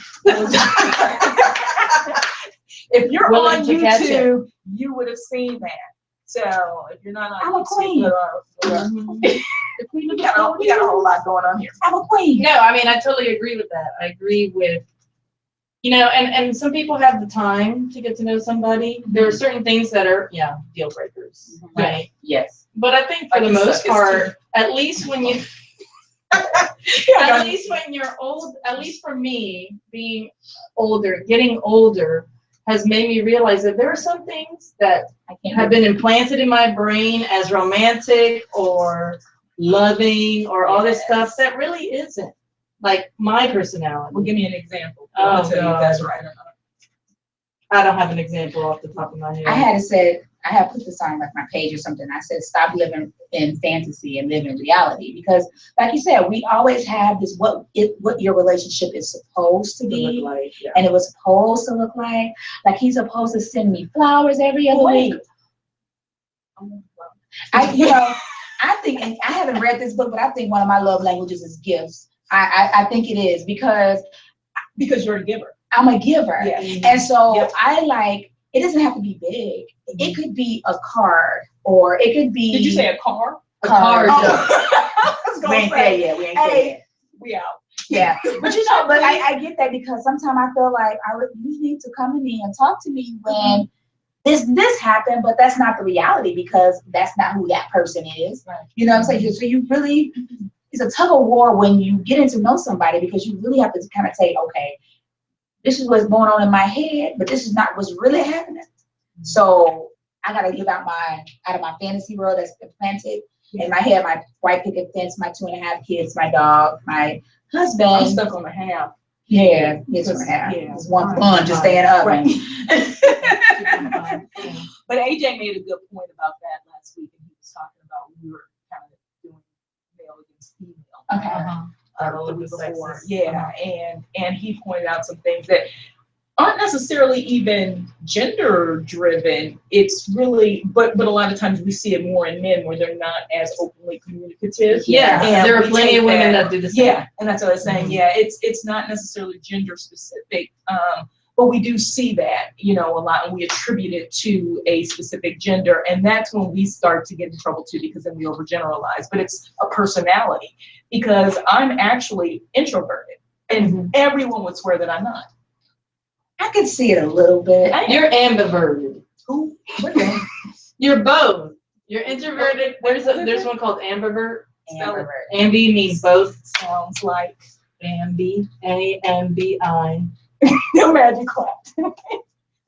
If you're willing on YouTube, you would have seen that. So if you're not on I'm a queen. We got a whole lot going on here. I'm a queen. No, I mean, I totally agree with that. I agree with, you know, and some people have the time to get to know somebody. Mm-hmm. There are certain things that are, deal breakers, right? Yes. But I think for the most part, at least when you, at least when you're old, at least for me, being older, getting older, has made me realize that there are some things that have been implanted in my brain as romantic or loving or all this stuff that really isn't like my personality. Well, give me an example. Oh, tell you if that's right or not. I don't have an example off the top of my head. I had put this on like my page or something. I said, stop living in fantasy and live in reality. Because like you said, we always have this, what your relationship is supposed to be. Look like, and it was supposed to look like he's supposed to send me flowers every other week. I think, and I haven't read this book, but I think one of my love languages is gifts. I think it is because you're a giver. I'm a giver. Yes. And so it doesn't have to be big. It could be a card, or it could be. Did you say a car? A card. We ain't there yet. We ain't there yet. We out. Yeah. But you know, but I get that, because sometimes I feel like you need to come to me and talk to me when this happened, but that's not the reality, because that's not who that person is. Right. You know what I'm saying? So you really, it's a tug of war when you get to know somebody, because you really have to kind of say, okay, this is what's going on in my head, but this is not what's really happening. So I gotta live out of my fantasy world that's implanted in my head, my white picket fence, my 2.5 kids, my dog, my husband. I'm stuck on the half. Yeah, it's on the half. Yeah. It's one fun, just staying up. Right. But AJ made a good point about that last week, and he was talking about we were kind of doing male against female. Okay. The week before. Yeah, and he pointed out some things that aren't necessarily even gender driven. It's really, but a lot of times we see it more in men where they're not as openly communicative. Yeah, And there are we plenty take of women that do the same. Yeah, and that's what I was saying. Yeah, it's not necessarily gender specific, but we do see that, you know, a lot, and we attribute it to a specific gender, and that's when we start to get in trouble too, because then we overgeneralize. But it's a personality, because I'm actually introverted, and everyone would swear that I'm not. I can see it a little bit. You're ambiverted. Who? What is that? You're both. You're introverted. There's one called ambivert. Ambivert. Ambi means both. Sounds like Ambi. A-M-B-I. no magic clapped.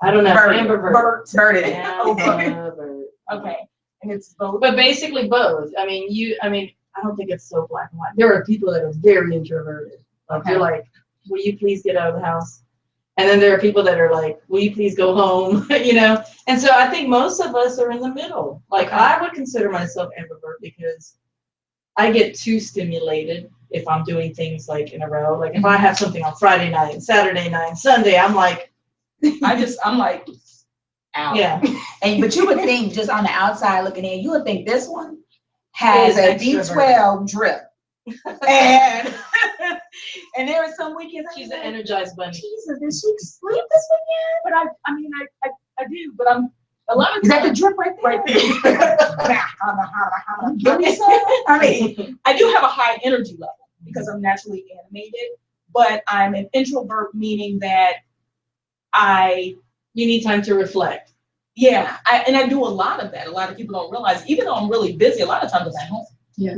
I don't know. Birded. Ambivert. Birded. Ambivert. Okay, and it's both. But basically both. I mean, I don't think it's so black and white. There are people that are very introverted. Like, you're like, will you please get out of the house? And then there are people that are like, will you please go home? You know? And so I think most of us are in the middle. Like, I would consider myself ambivert because I get too stimulated if I'm doing things like in a row. Like if I have something on Friday night, Saturday night, Sunday, I'm like, I'm like, out. yeah. But you would think, just on the outside looking in, you would think this one has a B12 drip. And there are some weekends She's an energized bunny. Jesus, did she sleep this weekend? but I mean, I do, but I'm a lot of Is that the times. drip right there? Right there. Give me some. I mean, I do have a high energy level because I'm naturally animated, but I'm an introvert, meaning that you need time to reflect. Yeah, I do a lot of that. A lot of people don't realize, even though I'm really busy, a lot of times I'm at home. Yeah.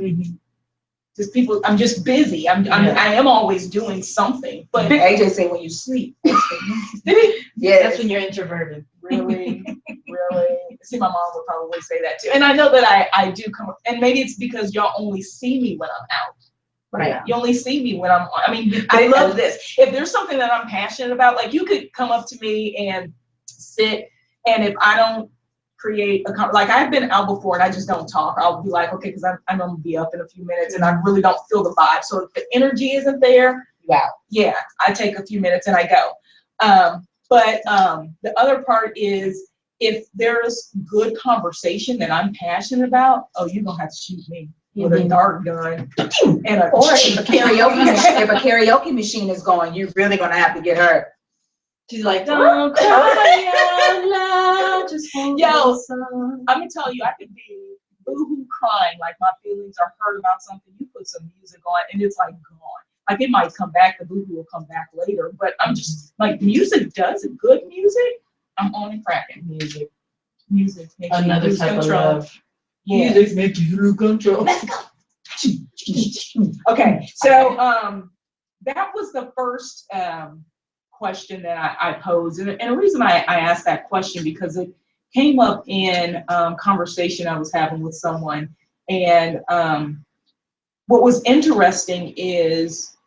Just people, I'm just busy. I am always doing something. But AJ say when you sleep. did he? Yeah. That's when you're introverted. Really? See, my mom would probably say that too. And I know that I do come, and maybe it's because y'all only see me when I'm out. Right. Yeah. You only see me when I mean, I love this. If there's something that I'm passionate about, like you could come up to me and sit, and if I don't create like I've been out before and I just don't talk, I'll be like, okay, because I'm gonna be up in a few minutes and I really don't feel the vibe. So if the energy isn't there, yeah, I take a few minutes and I go. But the other part is, if there's good conversation that I'm passionate about, oh, you're gonna have to shoot me with a dart gun. And Or if a karaoke machine is going, you're really gonna have to get her. She's like, don't cry out loud, just hold Yo, on. I'm gonna tell you, I could be boohoo crying, like my feelings are hurt about something. You put some music on and it's like gone. Like it might come back, the boohoo will come back later, but I'm just like, music does it. Good music, I'm on and cracking. Music makes Another you lose type control. of love. Yeah. Music makes you lose control. Let's go. Okay, so that was the first question that I posed, and the reason I asked that question because it came up in conversation I was having with someone, and what was interesting is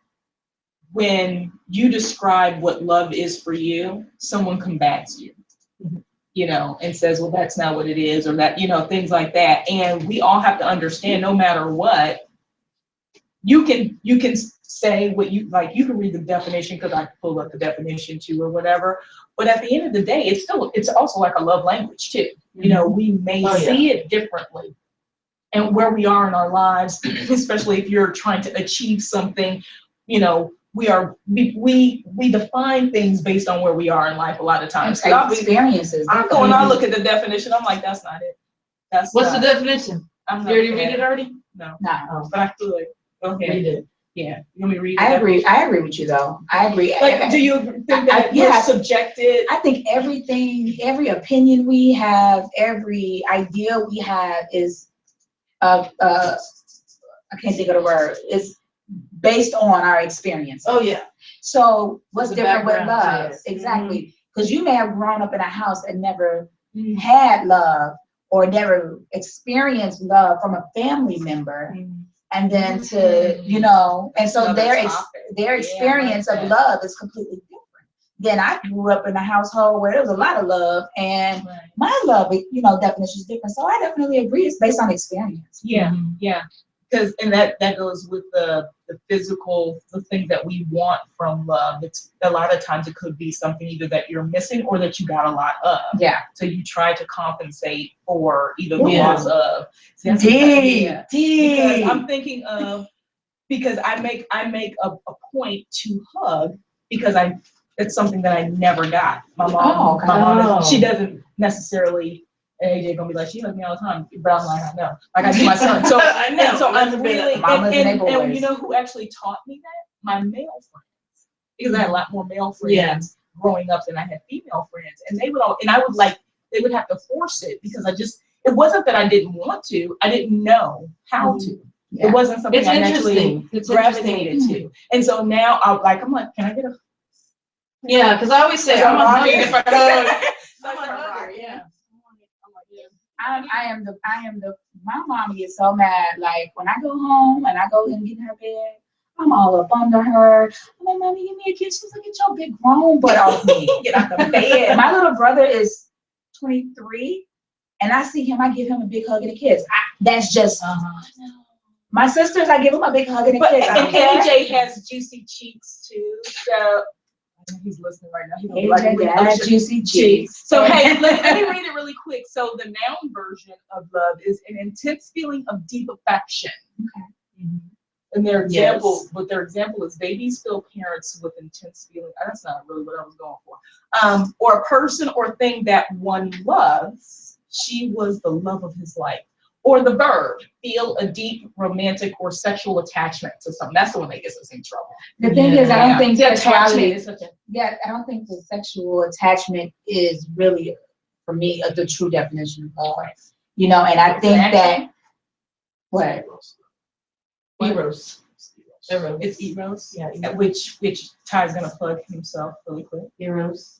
when you describe what love is for you, someone combats you. You know, and says, well, that's not what it is, or that, you know, things like that. And we all have to understand, no matter what, you can say what you like, you can read the definition, because I pulled up the definition too or whatever. But at the end of the day, it's also like a love language too. You know, we may see it differently. And where we are in our lives, especially if you're trying to achieve something, you know, we define things based on where we are in life a lot of times. Experiences. I go and I look at the definition, I'm like, that's not it. What's the definition? You already read it already? No. No. But I could. Go ahead. Read it. Yeah. You want me to read it? I agree with you though. I agree. Like, do you think that you're subjected? I think every opinion we have, every idea we have is I can't think of the word, is based on our experience. Oh yeah. So what's different with love? Yes. Exactly. Because you may have grown up in a house that never had love or never experienced love from a family member. And then to, you know, and so their experience of love is completely different. Then I grew up in a household where there was a lot of love, and my love, you know, definition is different. So I definitely agree. It's based on experience. Yeah, yeah. because and that goes with the physical, the thing that we want from love. It's a lot of times it could be something either that you're missing or that you got a lot of. Yeah. So you try to compensate for either the Yeah. loss of. See, that's because I'm thinking of because I make a point to hug because it's something that I never got. My mom, she doesn't necessarily. And AJ gonna be like, she hugs me all the time, but I'm like, I know, like I do my son. So I know. and so I'm really, and you boys. know who actually taught me that? My male friends, because I had a lot more male friends growing up than I had female friends, and they would they would have to force it because it wasn't that I didn't want to, I didn't know how to. Yeah. It wasn't something It's I interesting. naturally It's gravitated to, and so now I'm like, can I get a? Yeah, because I always say So I'm a Roger, hugger. if I could. I'm a hugger, yeah. I am the my mom gets so mad, like when I go home and I go and get in her bed, I'm all up under her. I'm like, mommy, give me a kiss. She's like, get your big grown butt off me. Get out the bed. My little brother is 23 and I see him, I give him a big hug and a kiss. That's just my sisters, I give them a big hug and a kiss. And AJ has juicy cheeks too, so he's listening right now. He don't like AJ, juicy cheeks. So hey, let me read it really quick. So the noun version of love is an intense feeling of deep affection. Okay. Mm-hmm. And their example, but their example is babies feel parents with intense feeling. That's not really what I was going for. Or a person or thing that one loves. She was the love of his life. Or the verb, feel a deep romantic or sexual attachment to something. That's the one that gets us in trouble. The thing is, I don't think sexuality is such a I don't think the sexual attachment is really, for me, the true definition of love. You know, and I think that what Eros. It's Eros. Yeah. Which Ty's gonna plug himself really quick. Eros.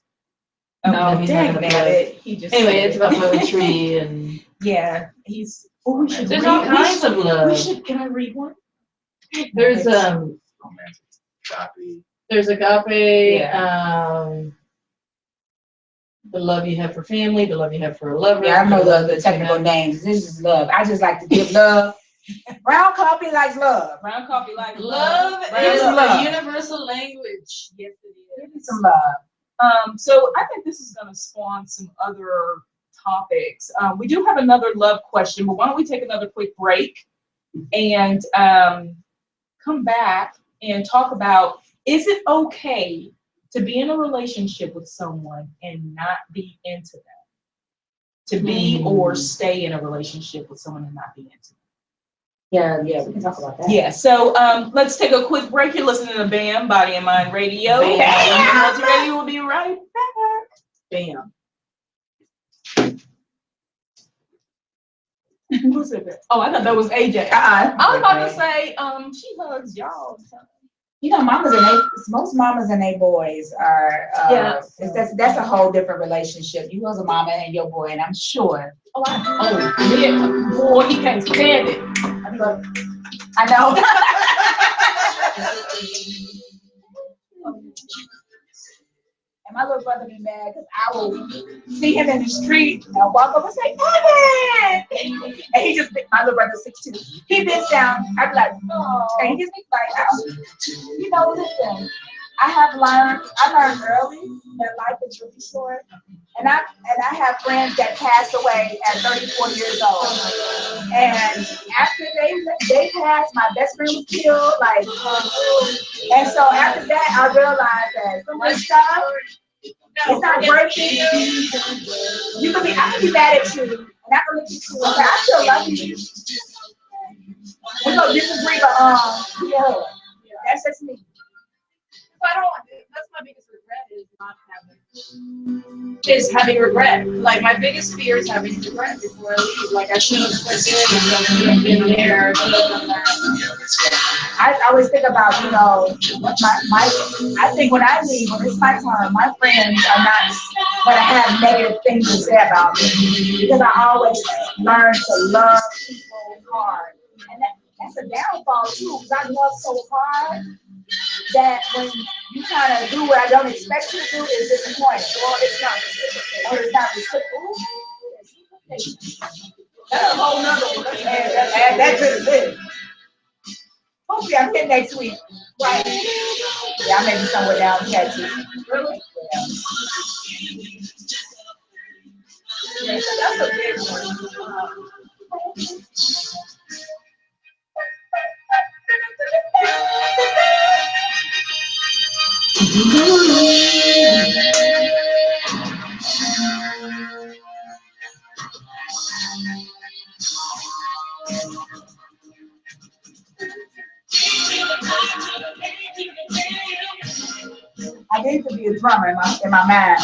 Oh, he's dang not it. He just Anyway, it's about poetry and he's. Oh, we should there's read. all kinds of love. We should. Can I read one? There's There's agape. The love you have for family, the love you have for a lover. Yeah, I know the technical names. This is love. I just like to give love. Brown coffee likes love. Brown coffee likes love. Is a universal language. Yes, it is. Give me some love. So I think this is going to spawn some other topics. We do have another love question, but why don't we take another quick break and come back and talk about, is it okay to be in a relationship with someone and not be into them? To be or stay in a relationship with someone and not be into them? Yeah, we can talk about that. Yeah, so let's take a quick break. You're listening to BAM, Body and Mind Radio. Bam. Multi-Radio will be right back. Bam. Who's it? Oh, I thought that was AJ. I was about to say, she hugs y'all. You know, most mamas and their boys are, that's a whole different relationship. You was a mama and your boy, and I'm sure. Boy, he can't stand it. I know. And my little brother be mad because I will see him in the street and I'll walk over and say, Evan! And he just, my little brother's 6'2". He bends down, I be like, oh, and he gives me like, you know, listen, I learned early that life is really short. And I have friends that passed away at 34 years old. And after they passed, my best friend was killed, and so after that, I realized that some of this stuff, it's not worth it. I can be mad at you, and I can look at you and say, I still love you. We're gonna disagree, but that's just me. That's my biggest regret is having regret. Like my biggest fear is having regret before I leave. Like I should have quit it, I should have been there, I should have done that. I always think about, I think when I leave, when it's my time, my friends are not gonna have negative things to say about me because I always learn to love people hard. And that's a downfall too, because I love so hard that when you kind of do what I don't expect you to do, it's disappointing. Or it's not reciprocal. Or it's not reciprocal. That's a whole nother one. Add that to the list. Hopefully I'm here next week. Right. Yeah, I may be somewhere down in Texas. Really? Yeah, so that's a big one. I need to be a drummer in my mind.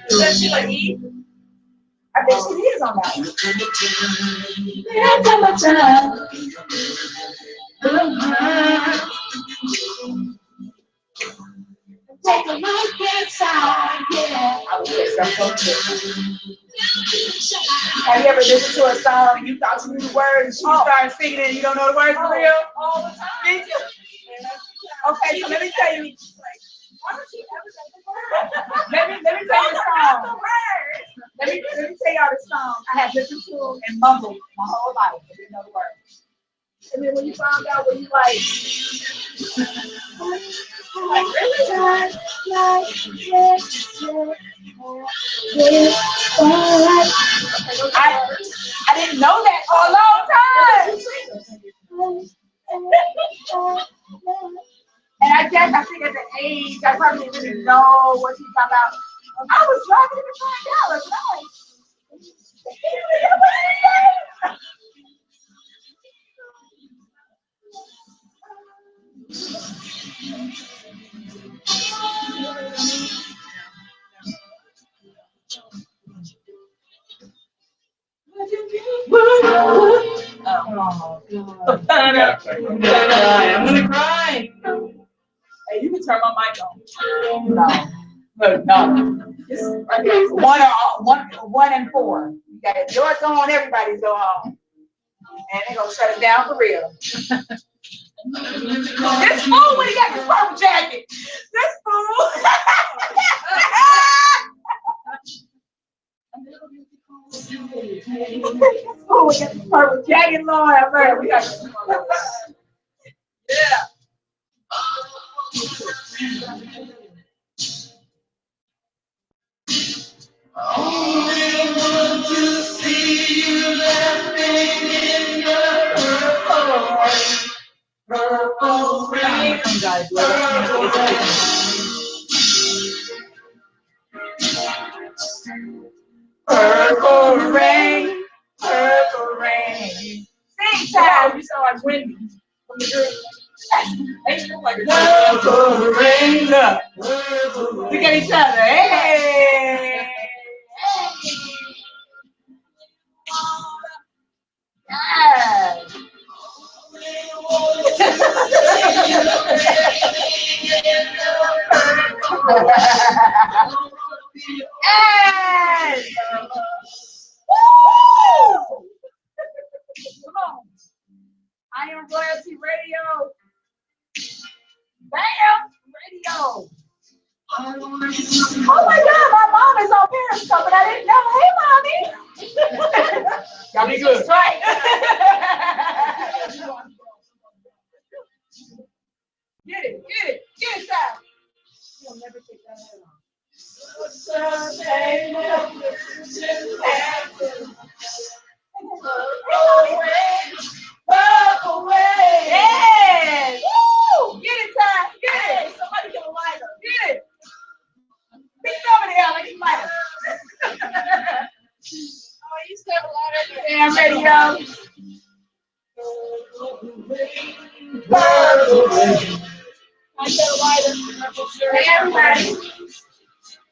Is that Sheila E? I think she is on that one. Take a look inside, yeah. I would say something so good. Have you ever listened to a song and you thought you knew the words, you started singing and you don't know the words for real? All the time. Okay, so let me tell you. Let me tell you the song. Let me tell y'all the song. I have listened to and mumbled my whole life. I didn't know the words. And then when you found out, when you like really? I didn't know that for a long time. And I guess I think at the age, I probably didn't really know what she's talking about. I was driving to find out. And I'm like, I'm gonna cry. Hey, you can turn my mic on. no. It's one and four. You got it. Yours go on, everybody's go on. And they're gonna shut it down for real. This fool when he got his purple jacket. This fool. Oh, we got the purple jacket, Lord. I'm ready. We got Yeah. Only want to see you laughing in the purple rain. purple rain, purple rain. Sing time. You sound like Wendy from the group. Hey, you look like a Purple rain, look. Look at each other. Hey. Yes. Yes. Woo! Come on. I am Royalty Radio. Bam! Radio. Oh my God, my mom is on Periscope, but I didn't know. Hey, mommy. Y'all be good. Right. Get it, Sal. You'll never take that head off. Yes. Woo! Get it, Ty. Get it. Somebody get a lighter. Get it. Be over there like you lighter. Oh, you still have a lighter? Damn radio. I get a lighter. Hey, everybody.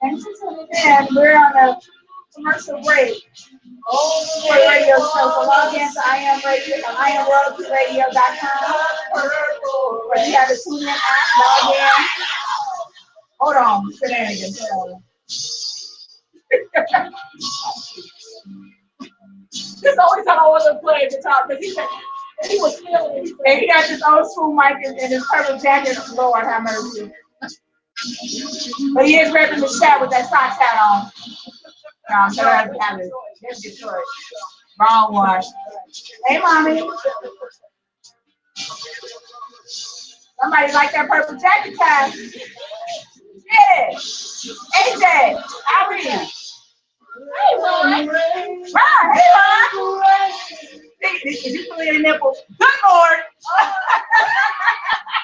Thanks for tuning in. We're on a commercial break. For the radio show. So log in to IamRoyaltyRadio.com. Or you have a tune in app, log in. Hold on, shenanigans. Just always thought I wasn't playing guitar because he was feeling it. And he got this old school mic and his purple jacket. Lord have mercy. But he is repping the chat with that socks hat on. No, I'm sure that's Detroit. Wrong one. Hey, mommy. Somebody like that purple jacket tie. Yeah. AJ, how are you? Hey, Ron. Ron, hey, Ron. Did you pull your nipples? Good Lord.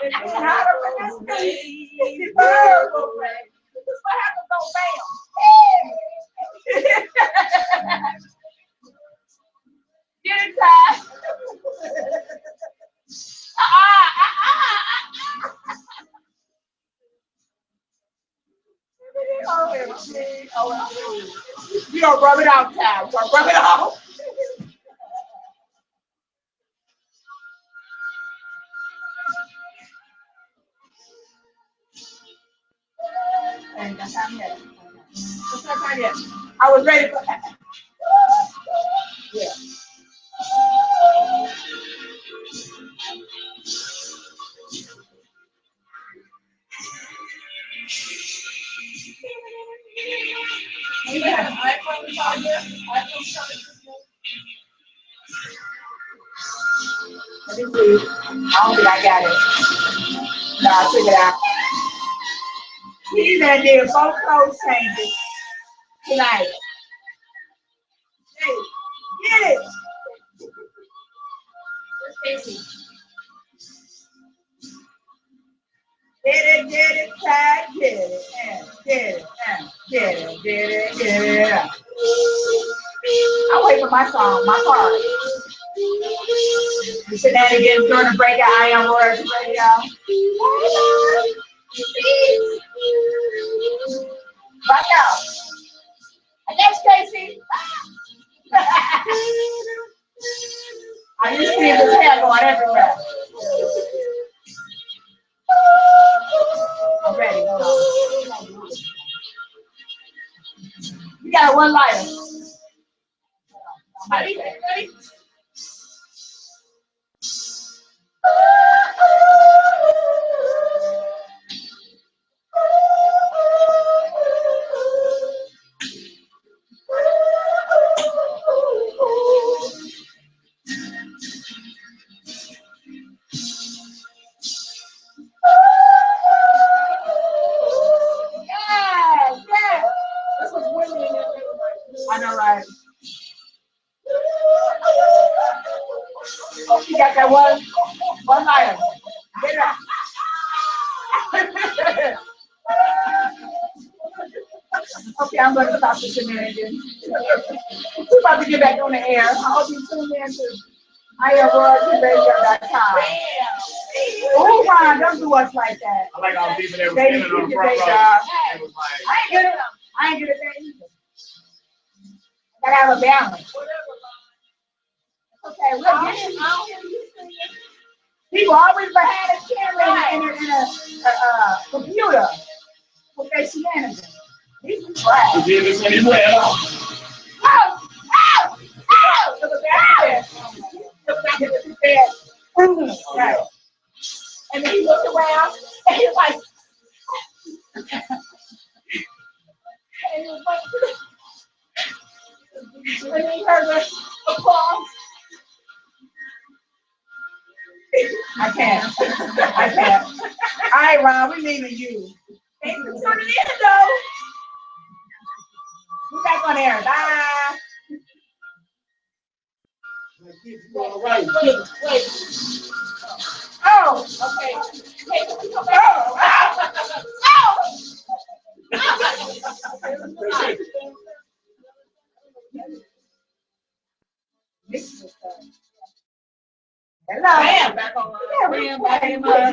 This is what happens on bam. Get it, Ty. You don't rub it out, Ty. Don't rub it out. That's not yet. That's not yet. I was ready for that. Yeah. Let me see. I don't think I got it. No, I took it out. He done did both clothes changes tonight. Hey, get it. Get it, Ty, get it, and get it, and get it. I'll wait for my song, my part. The shenanigans during the breakout, I am Royalty Radio. Back out. Next, Casey. I used to see his hair going everywhere. I'm ready. You got one lighter. Ready? I know, right? Oh, you got that one item. Get it out. Okay, I'm going to stop the shenanigans. We're about to get back on the air. I hope you tune in to IRRadio.com. Oh, Ron, don't do us like that. I like all people that were standing on the front row. It was like, I ain't good at that either. I gotta have a balance. Okay, we'll get it. People always behind a camera in a computer with their shenanigans. These are trash. you did this anyway. Ow! To the back of the bed. Right. And then he looked around and he was like, and he was like, and then he heard the applause. I can't. All right, Ron, we leaving you. Thanks for tuning in, though. We're back on air. Bye. All right. Wait. Oh, okay. Hello. Bam, back on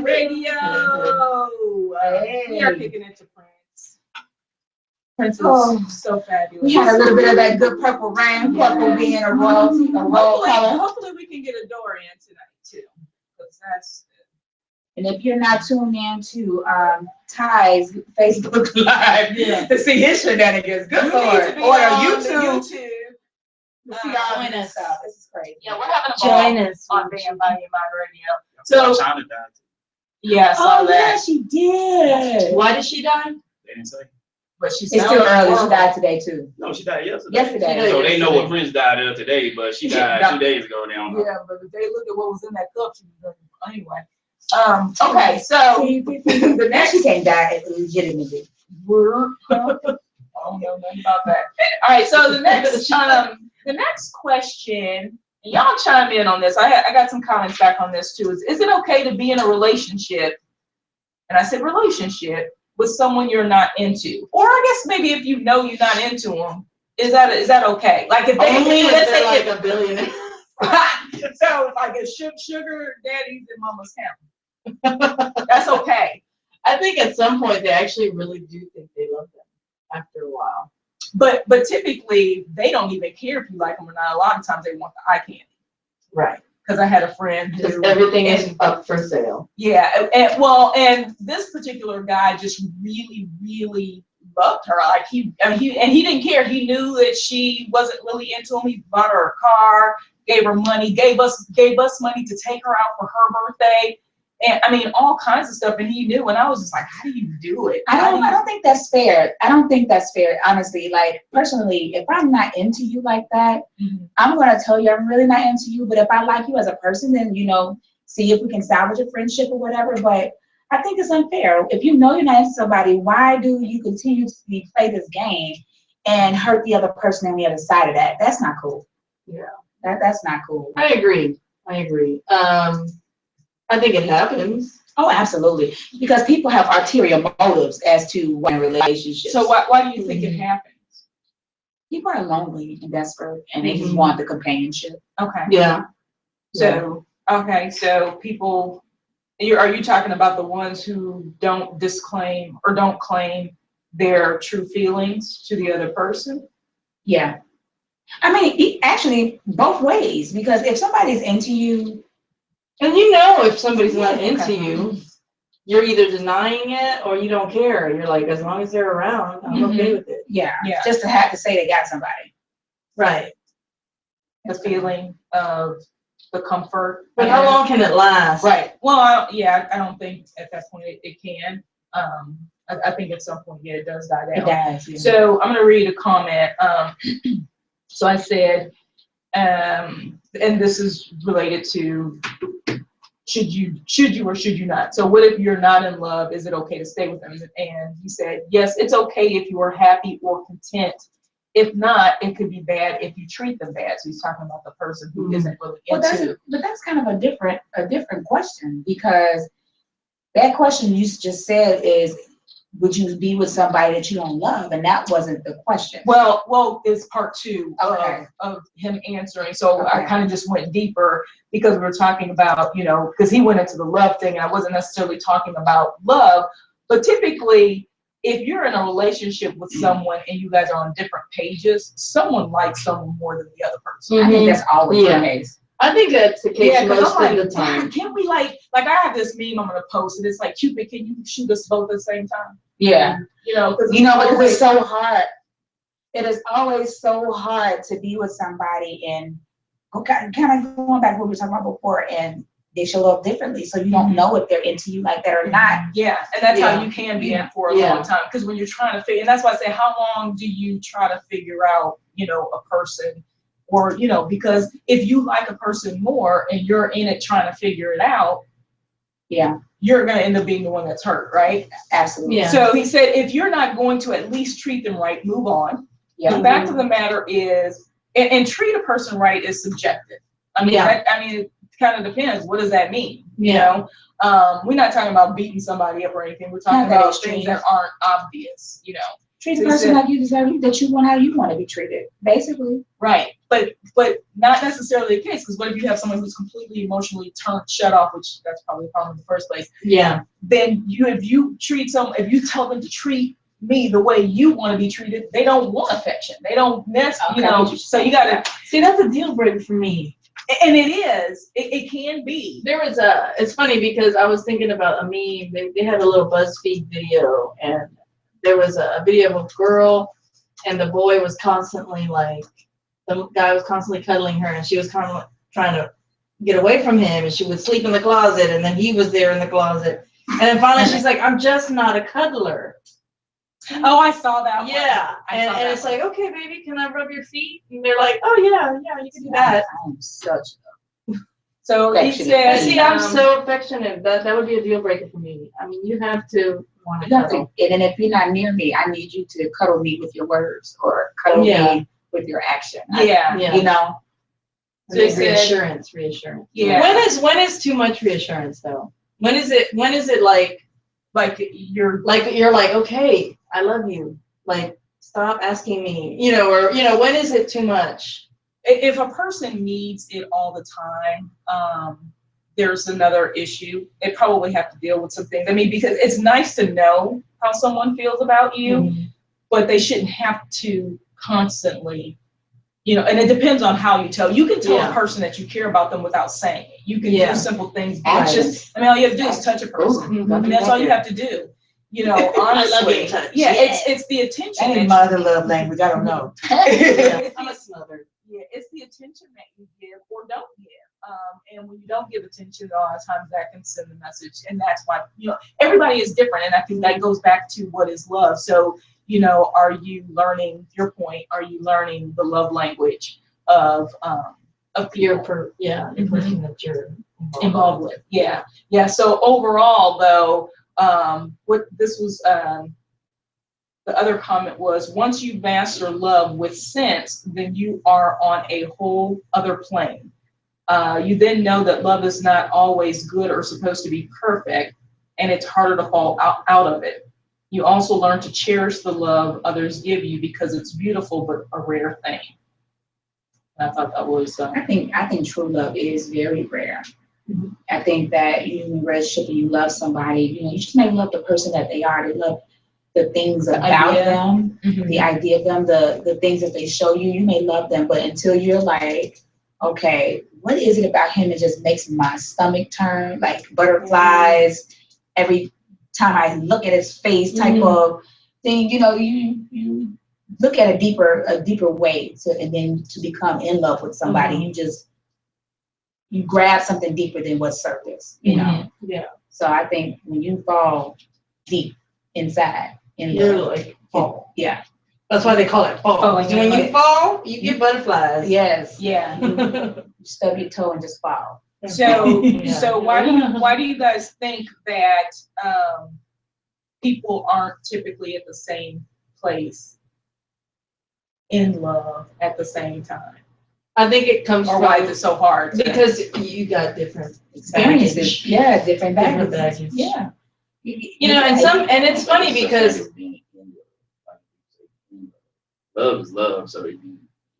radio. We are kicking into Prince. Prince is so fabulous. We had a little bit of that good purple rain, purple being a rose color. Hopefully we can get a door in tonight too. That's And if you're not tuned in to Ty's Facebook Live to see his shenanigans, good Lord, or YouTube. See all Join this us. stuff. This is crazy. Yeah, we're having a Join ball us. on Band by Your Mind Radio. So, China died. yeah, I saw Oh yeah, that. she did. Why did she die? They didn't say. But she It's still sounded early. She horrible. died today too. No, she died yesterday. Yesterday. So they know what Prince died of today, but she died 2 days ago. They don't know. Yeah, but if they look at what was in that cup, she was drinking. Anyway. Okay, so the Now next she can't die legitimately. word. I don't know nothing about that. All right, so the next question, and y'all chime in on this. I got some comments back on this too. Is it okay to be in a relationship? And I said relationship with someone you're not into, or I guess maybe if you know you're not into them, is that okay? Like if they Only if let's they're say like a billionaire. so like if sugar daddies in mama's house, that's okay. I think at some point they actually really do think they love them after a while. But typically they don't even care if you like them or not. A lot of times they want the eye candy. Right. Because I had a friend Because who everything is up for sale. yeah, and this particular guy just really loved her. Like he didn't care. He knew that she wasn't really into him. He bought her a car, gave her money, gave us money to take her out for her birthday. And I mean, all kinds of stuff. And he knew, and I was just like, how do you do it? I don't think that's fair. I don't think that's fair, honestly. Like, personally, if I'm not into you like that, I'm going to tell you I'm really not into you. But if I like you as a person, then, see if we can salvage a friendship or whatever. But I think it's unfair. If you know you're not into somebody, why do you continuously play this game and hurt the other person on the other side of that? That's not cool. Yeah. That's not cool. I agree. I think it happens. Oh, absolutely. Because people have ulterior motives as to what in relationships. So why do you think it happens? People are lonely and desperate, and they just want the companionship. Okay. Yeah. So so people, are you talking about the ones who don't disclaim or don't claim their true feelings to the other person? Yeah. I mean, actually, both ways. Because if somebody's into you, and if somebody's not into you, you're either denying it or you don't care. You're like, as long as they're around, I'm okay with it. Yeah. Just to have to say they got somebody. Right. The feeling of the comfort. But how long can it last? Right. Well, I don't think at that point it can. I think at some point, it does die down. It does. Yeah. So I'm going to read a comment. So I said, and this is related to should you or should you not? So what if you're not in love? Is it okay to stay with them? And he said, yes, it's okay if you are happy or content. If not, it could be bad if you treat them bad. So he's talking about the person who isn't really into. But that's kind of a different question, because that question you just said is, would you be with somebody that you don't love? And that wasn't the question. Well, it's part two of him answering. So I kind of just went deeper because we were talking about, because he went into the love thing and I wasn't necessarily talking about love, but typically if you're in a relationship with someone and you guys are on different pages, someone likes someone more than the other person. I think that's always the case. I think that's the case most I'm of the time. Can we like I have this meme I'm gonna post and it's like, Cupid, can you shoot us both at the same time? Yeah. Because it's so hard. It is always so hard to be with somebody and kind of going back to what we were talking about before, and they show up differently, so you don't know if they're into you like that or not. Yeah, and that's how you can be in for a long time, because when you're trying to figure, and that's why I say, how long do you try to figure out, a person, or because if you like a person more and you're in it trying to figure it out, you're gonna end up being the one that's hurt, right? Absolutely. Yeah. So he said, if you're not going to at least treat them right, move on. Yeah. The fact of the matter is, and treat a person right is subjective. I mean, it kind of depends. What does that mean? We're not talking about beating somebody up or anything. We're talking about things that aren't obvious. Treat the person like you deserve, that you want, how you want to be treated, basically. Right, but not necessarily the case, because what if you have someone who's completely emotionally shut off, which that's probably the problem in the first place. Yeah. Then if you tell them to treat me the way you want to be treated, they don't want affection. They don't so you gotta see, that's a deal breaker for me. And it is. It can be. It's funny because I was thinking about a meme. They had a little BuzzFeed video, and there was a video of a girl, and the boy was constantly like the guy was constantly cuddling her, and she was kind of trying to get away from him, and she would sleep in the closet, and then he was there in the closet. And then finally she's like, I'm just not a cuddler. Oh, I saw that one. Yeah. I saw And that it's one. like, okay, baby, can I rub your feet? And they're like, oh yeah, you can do that. I'm such So he affectionate. But said, see, I'm so affectionate. That would be a deal breaker for me. I mean, you have to want to You have to, cuddle. and then if you're not near me, I need you to cuddle me with your words or cuddle Yeah. me with your action. yeah. Yeah. You know, So it's They said- reassurance. Yeah. When is too much reassurance though? When is it like you're you're like, okay, I love you. Like, stop asking me, or when is it too much? if a person needs it all the time, there's another issue. They probably have to deal with some things. I mean, because it's nice to know how someone feels about you, but they shouldn't have to constantly, and it depends on how you tell. You can tell Yeah. a person that you care about them without saying it. You can Yeah. do simple things. actions. All you have to do is touch a person. Mhm. I mean, that's all you have to do. Honestly. I love being touched. Yeah, it's the attention. That ain't that my other love language, I don't know. Yeah, I'm a smother. Yeah, it's the attention that you give or don't give. And when you don't give attention, a lot of times that can send the message. And that's why, everybody is different. And I think that goes back to what is love. So, are you learning your point? Are you learning the love language of Your people the person that you're involved with? Yeah. Yeah. So overall though, what this was, the other comment was, once you master love with sense, then you are on a whole other plane. You then know that love is not always good or supposed to be perfect, and it's harder to fall out of it. You also learn to cherish the love others give you because it's beautiful but a rare thing. And I thought that was. I think true love is very rare. Mhm. I think that you in a relationship and you love somebody, you just may love the person that they are. They love the things about idea. them, Mhm. the idea of them, the things that they show you. You may love them, but until you're like, okay, what is it about him that just makes my stomach turn like butterflies every time I look at his face type of thing? You look at a deeper way and then to become in love with somebody. You grab something deeper than what's surface, Yeah. So I think when you fall deep inside in You're love, like fall. yeah. That's why they call it fall. Oh, Because when you fall, you get butterflies. Yes. Yeah. You stub your toe and just fall. So, Yeah. so why do you guys think that people aren't typically at the same place in love at the same time? I think it comes Or from why is it so hard? because you got different Experiences, baggage. yeah, different Different baggage. baggage. Yeah. And it's funny because Love is love, so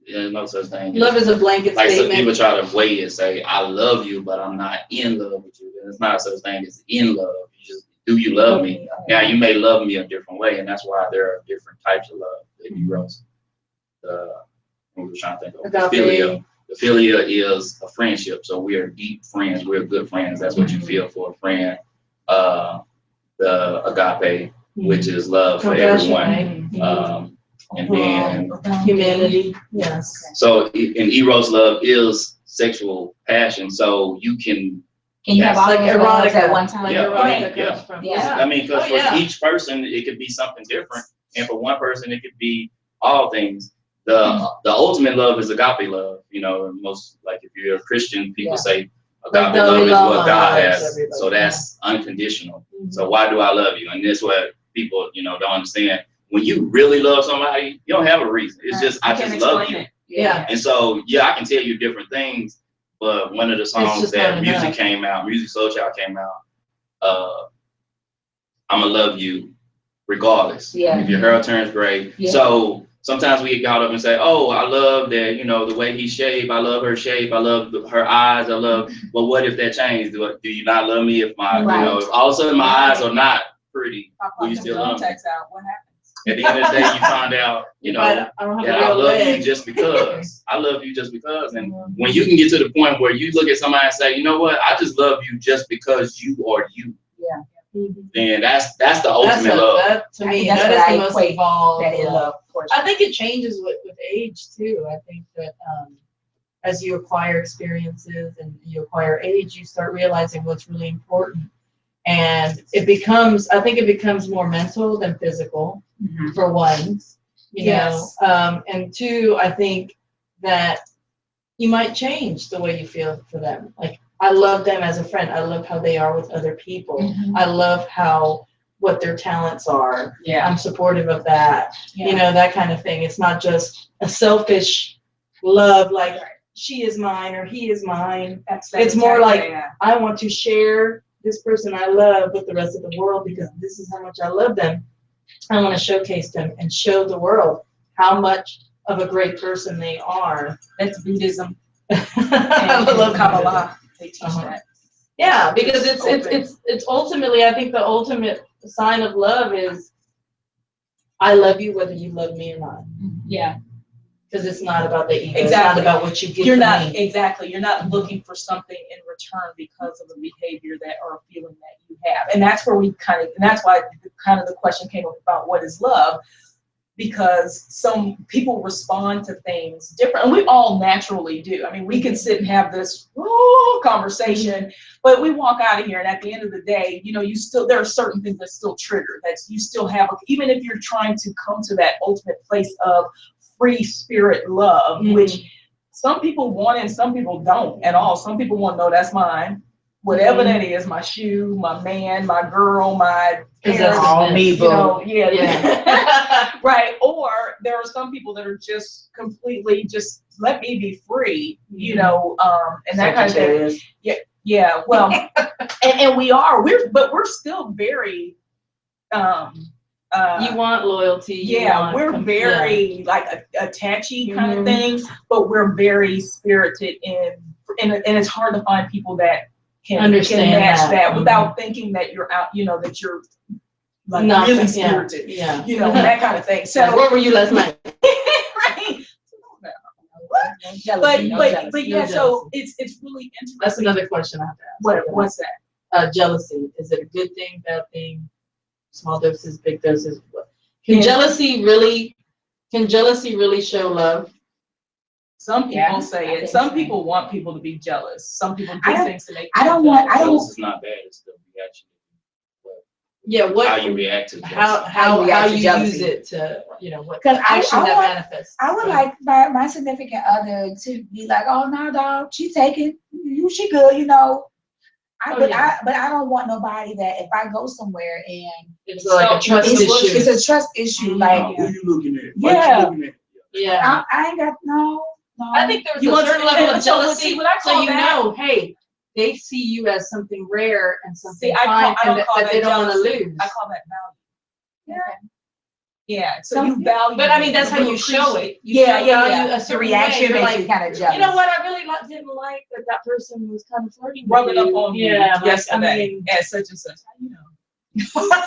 there's no such thing. love is a blanket Like some people statement. try to weigh it, say, I love you, but I'm not in love with you. There's not such thing as in love. Do you love me? Now you may love me a different way, and that's why there are different types of love that you wrote. We were trying to think of philia. The philia is a friendship, so we are deep friends. We're good friends. That's what you feel for a friend. The agape, which is love for Compassion, everyone. right? And then Humanity. Yes. so in Eros, love is sexual passion. So you can you have all Like those loves erotica at one time? Like Yeah, erotica yeah. comes from. Yeah. I mean, because Oh, for yeah. each person, it could be something different. And for one person, it could be all things. The ultimate love is agape love. Most, like if you're a Christian, people say agape love is what God has. So that's unconditional. So why do I love you? And that's what people, don't understand. When you really love somebody, you don't have a reason. It's just, I just love you. Yeah. And so, I can tell you different things, but one of the songs that Music Soul Child came out, I'ma love you regardless. Yeah. If your hair turns gray. Yeah. So sometimes we get caught up and say, oh, I love that, the way he shaved. I love her shape. I love her eyes. But what if that changed? Do you not love me if if all of a sudden my eyes are not pretty? Will you still love me? What happens? At the end of the day, you find out, that I love you just because. I love you just because. And when you can get to the point where you look at somebody and say, you know what, I just love you just because you are you. Yeah. then that's the ultimate love. That, to me, that's that what is I the most equate involved. that in love portion. I think it changes with age too. I think that as you acquire experiences and you acquire age, you start realizing what's really important. And I think it becomes more mental than physical, for one, you know. And two, I think that you might change the way you feel for them. Like, I love them as a friend. I love how they are with other people. I love what their talents are. I'm supportive of that. You know, that kind of thing. It's not just a selfish love, like she is mine or he is mine. It's more like, I want to share this person I love with the rest of the world because this is how much I love them. I want to showcase them and show the world how much of a great person they are. That's Buddhism. I love Kabbalah. They teach that. Yeah, because it's ultimately, I think the ultimate sign of love is I love you whether you love me or not. Yeah. Because it's not about the ego. Exactly. It's not about what you get You're from not me. You're not looking for something in return because of a behavior or a feeling that you have. And that's where that's why the question came up about what is love, because some people respond to things different, and we all naturally do. I mean, we can sit and have this conversation, but we walk out of here, and at the end of the day, you know, there are certain things that still trigger, that you still have, even if you're trying to come to that ultimate place of free spirit love, which some people want and some people don't at all. Some people want, no, that's mine. Whatever that is, my shoe, my man, my girl, my parents, all me, you know, Yeah. right. Or there are some people that are just completely just let me be free, you know, and that kind of thing. Yeah. Well, and we're still very, you want loyalty. We're very like a attachy kind of thing, but we're very spirited and it's hard to find people that can match that without thinking that you're out, you know, that you're like really spirited, you know, that kind of thing. So where were you last night? Right. But yeah, so it's really interesting. That's another question I have to ask. What's that? Jealousy. Is it a good thing, bad thing? Small doses, big doses. Can jealousy really show love? Some people say it. Some people want people to be jealous. Some people do things to make. Jealous is not bad. It's the reaction. How you react to jealousy. How you use it to, you know, what action that manifests. I would like my significant other to be like, oh no, dog, she taking you, she good, you know. But I don't want nobody that if I go somewhere and it's like a trust issue. It's a trust issue. Like, who you looking at? What you looking at? Yeah. I ain't got no. I think there's a certain level of jealousy, so you know, hey, they see you as something rare and something fine, and that they don't want to lose. I call that value. Yeah. So you value. But I mean, that's how you show it. A certain reaction makes you kind of jealous. You know what? I really didn't like that person was kind of flirting with rubbing you. up on you. Yeah. Yesterday at such and such. How you know? What?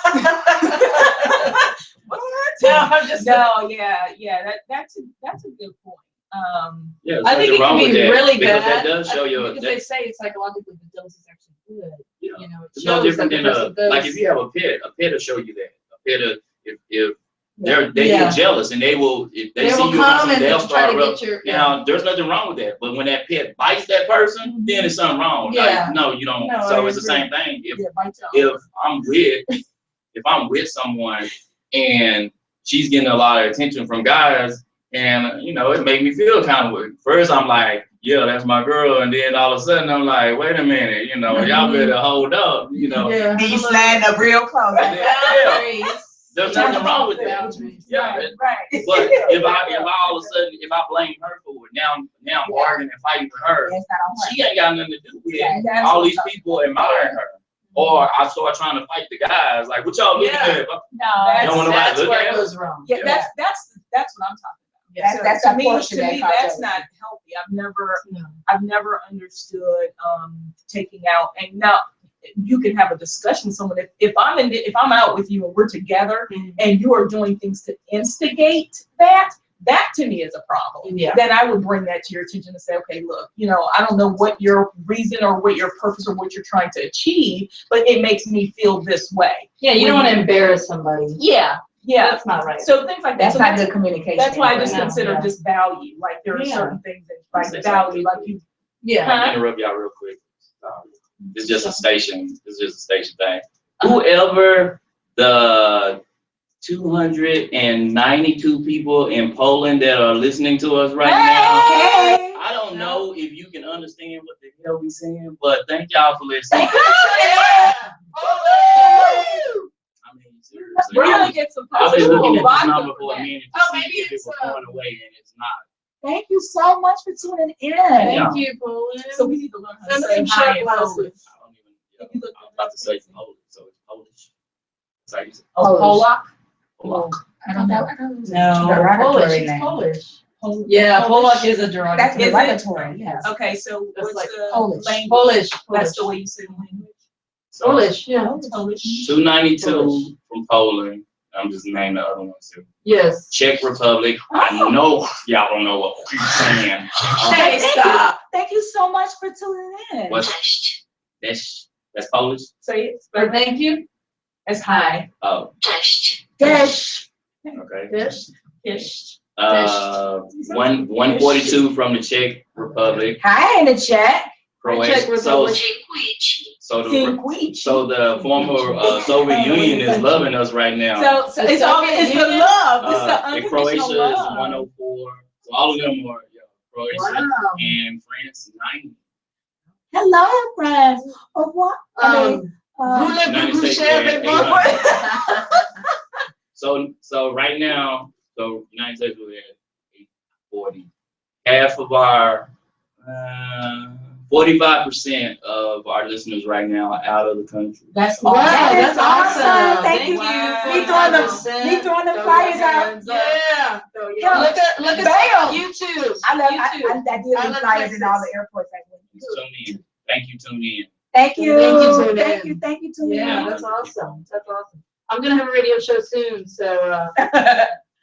That's a good point. I think it can be really bad. That does show you. Because they say it's psychologically the dose is actually good. Yeah. You know, it's no different than like if you have a pet will show you that. A pet, if they get jealous and they will, if they see you around something, they'll start rubbing. Now, there's nothing wrong with that, but when that pet bites that person, then there's something wrong. Yeah. Like, no, you don't. So it's the same thing. If I'm with someone and she's getting a lot of attention from guys, and you know, it made me feel kind of weird. First, I'm like, yeah, that's my girl, and then all of a sudden, I'm like, wait a minute, you know, y'all better hold up, you know. Yeah. You sliding up real close. There's nothing wrong with that. Yeah, right. But if I all of a sudden if I blame her for it, now I'm arguing and fighting with her. She ain't got nothing to do with it. All these people admire her. Or I start trying to fight the guys, like, what y'all looking at? No, that's where it goes wrong. Yeah, that's what I'm talking about. That's to me, that's not healthy. I've never understood taking out. And now you can have a discussion with someone. If I'm out with you and we're together and you are doing things to instigate that, that to me is a problem. Yeah. Then I would bring that to your attention and say, okay, look, I don't know what your reason or what your purpose or what you're trying to achieve, but it makes me feel this way. Yeah, you don't want to embarrass somebody. Yeah. That's not right. So things like that. That's not good communication. That's why I just anyway. consider this value. Like there are certain things that like value, like you. Yeah. I'll interrupt y'all real quick. It's just a station. It's just a station thing. Whoever the 292 people in Poland that are listening to us right now. I don't know if you can understand what the hell we're saying, but thank y'all for listening. I mean, seriously. We're gonna get some I've been looking at this vodka number for for a that. minute to Oh, see maybe if it it's, was going away, and it's not. Thank you so much for tuning in. Thank you, Poland. So we need to learn how to Send say some hi short in glasses. Polish. I don't even. I'm about to say Polish, so it's Polish. It's like Oh, Polish. Polak. I don't know. No, Derogatory Polish. It's name. Polish. Pol- Yeah, Polish. Polak is a That's derogatory. Is it? derogatory, yes. Okay, so That's what's like the Polish. language? Polish. That's the way you say the language. so Polish. Yeah. Polish. 292 from Poland. I'm just naming the other ones too. Yes. Czech Republic. I know y'all don't know what we're saying. Hey, stop. Thank you so much for tuning in. What's that's Polish? Say it. Or thank you. It's hi. Oh, Dish. okay. Yes. Ish. 142 from the Czech Republic. Hi in the chat. Croatia. So the former Soviet Union is loving us right now. So it's all it's the love. It's the And Croatia is unconditional love. 104. So all of them are Croatia and France 90. Hello, friends. Of what? United States we're at 800. So right now, United States we're at 840. Half of our 45% of our listeners right now are out of the country. That's Wow, awesome. that's awesome. Thank you. Me throwing the flyers out. Yeah. Yeah. Look at Bam. YouTube. I love YouTube. I deal I with love flyers in all Texas. the airports. Tune in. Thank you, tune in. Thank you. Thank you, tune Thank in. you. Thank you, tune Yeah, in. that's awesome. That's awesome. I'm gonna have a radio show soon, so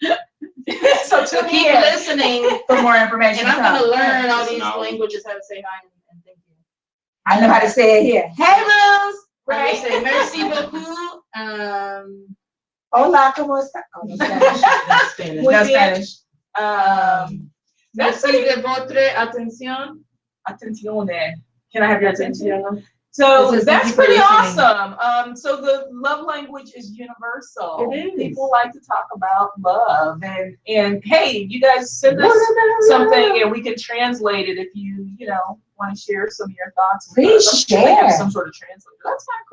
So so tune keep in. listening. For more information. And I'm gonna come. learn all these No. languages, how to say hi and thank you. I know how to say it here. Hey, Rose. Right. Say merci beaucoup. Hola, ¿cómo está? Oh, no Spanish. That's Spanish. Muy No bien. Spanish. That's Merci pretty de votre attention. attenzione. Can I have your attention? Attention. So It says, that's "Thank you for pretty listening." awesome. So the love language is universal. It is. People like to talk about love, and hey, you guys send us something, and we can translate it if you want to share some of your thoughts. Please I'm sure they have share. some sort of translator. That's kind of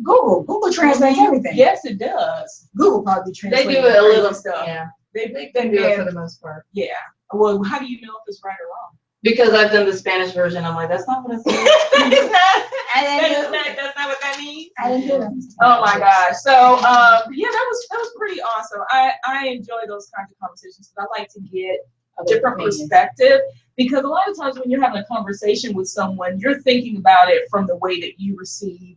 cool. Google translates everything. Yes, it does. Google probably They translates do it a little stuff. Yeah. They They can do it for the most part. yeah. Well, how do you know if it's right or wrong? Because I've done the Spanish version, I'm like, that's not what I said. It's not. I That's not what that means. didn't hear them. Oh my gosh. So yeah, that was pretty awesome. I enjoy those kinds of conversations because I like to get a different perspective, because a lot of times when you're having a conversation with someone, you're thinking about it from the way that you receive,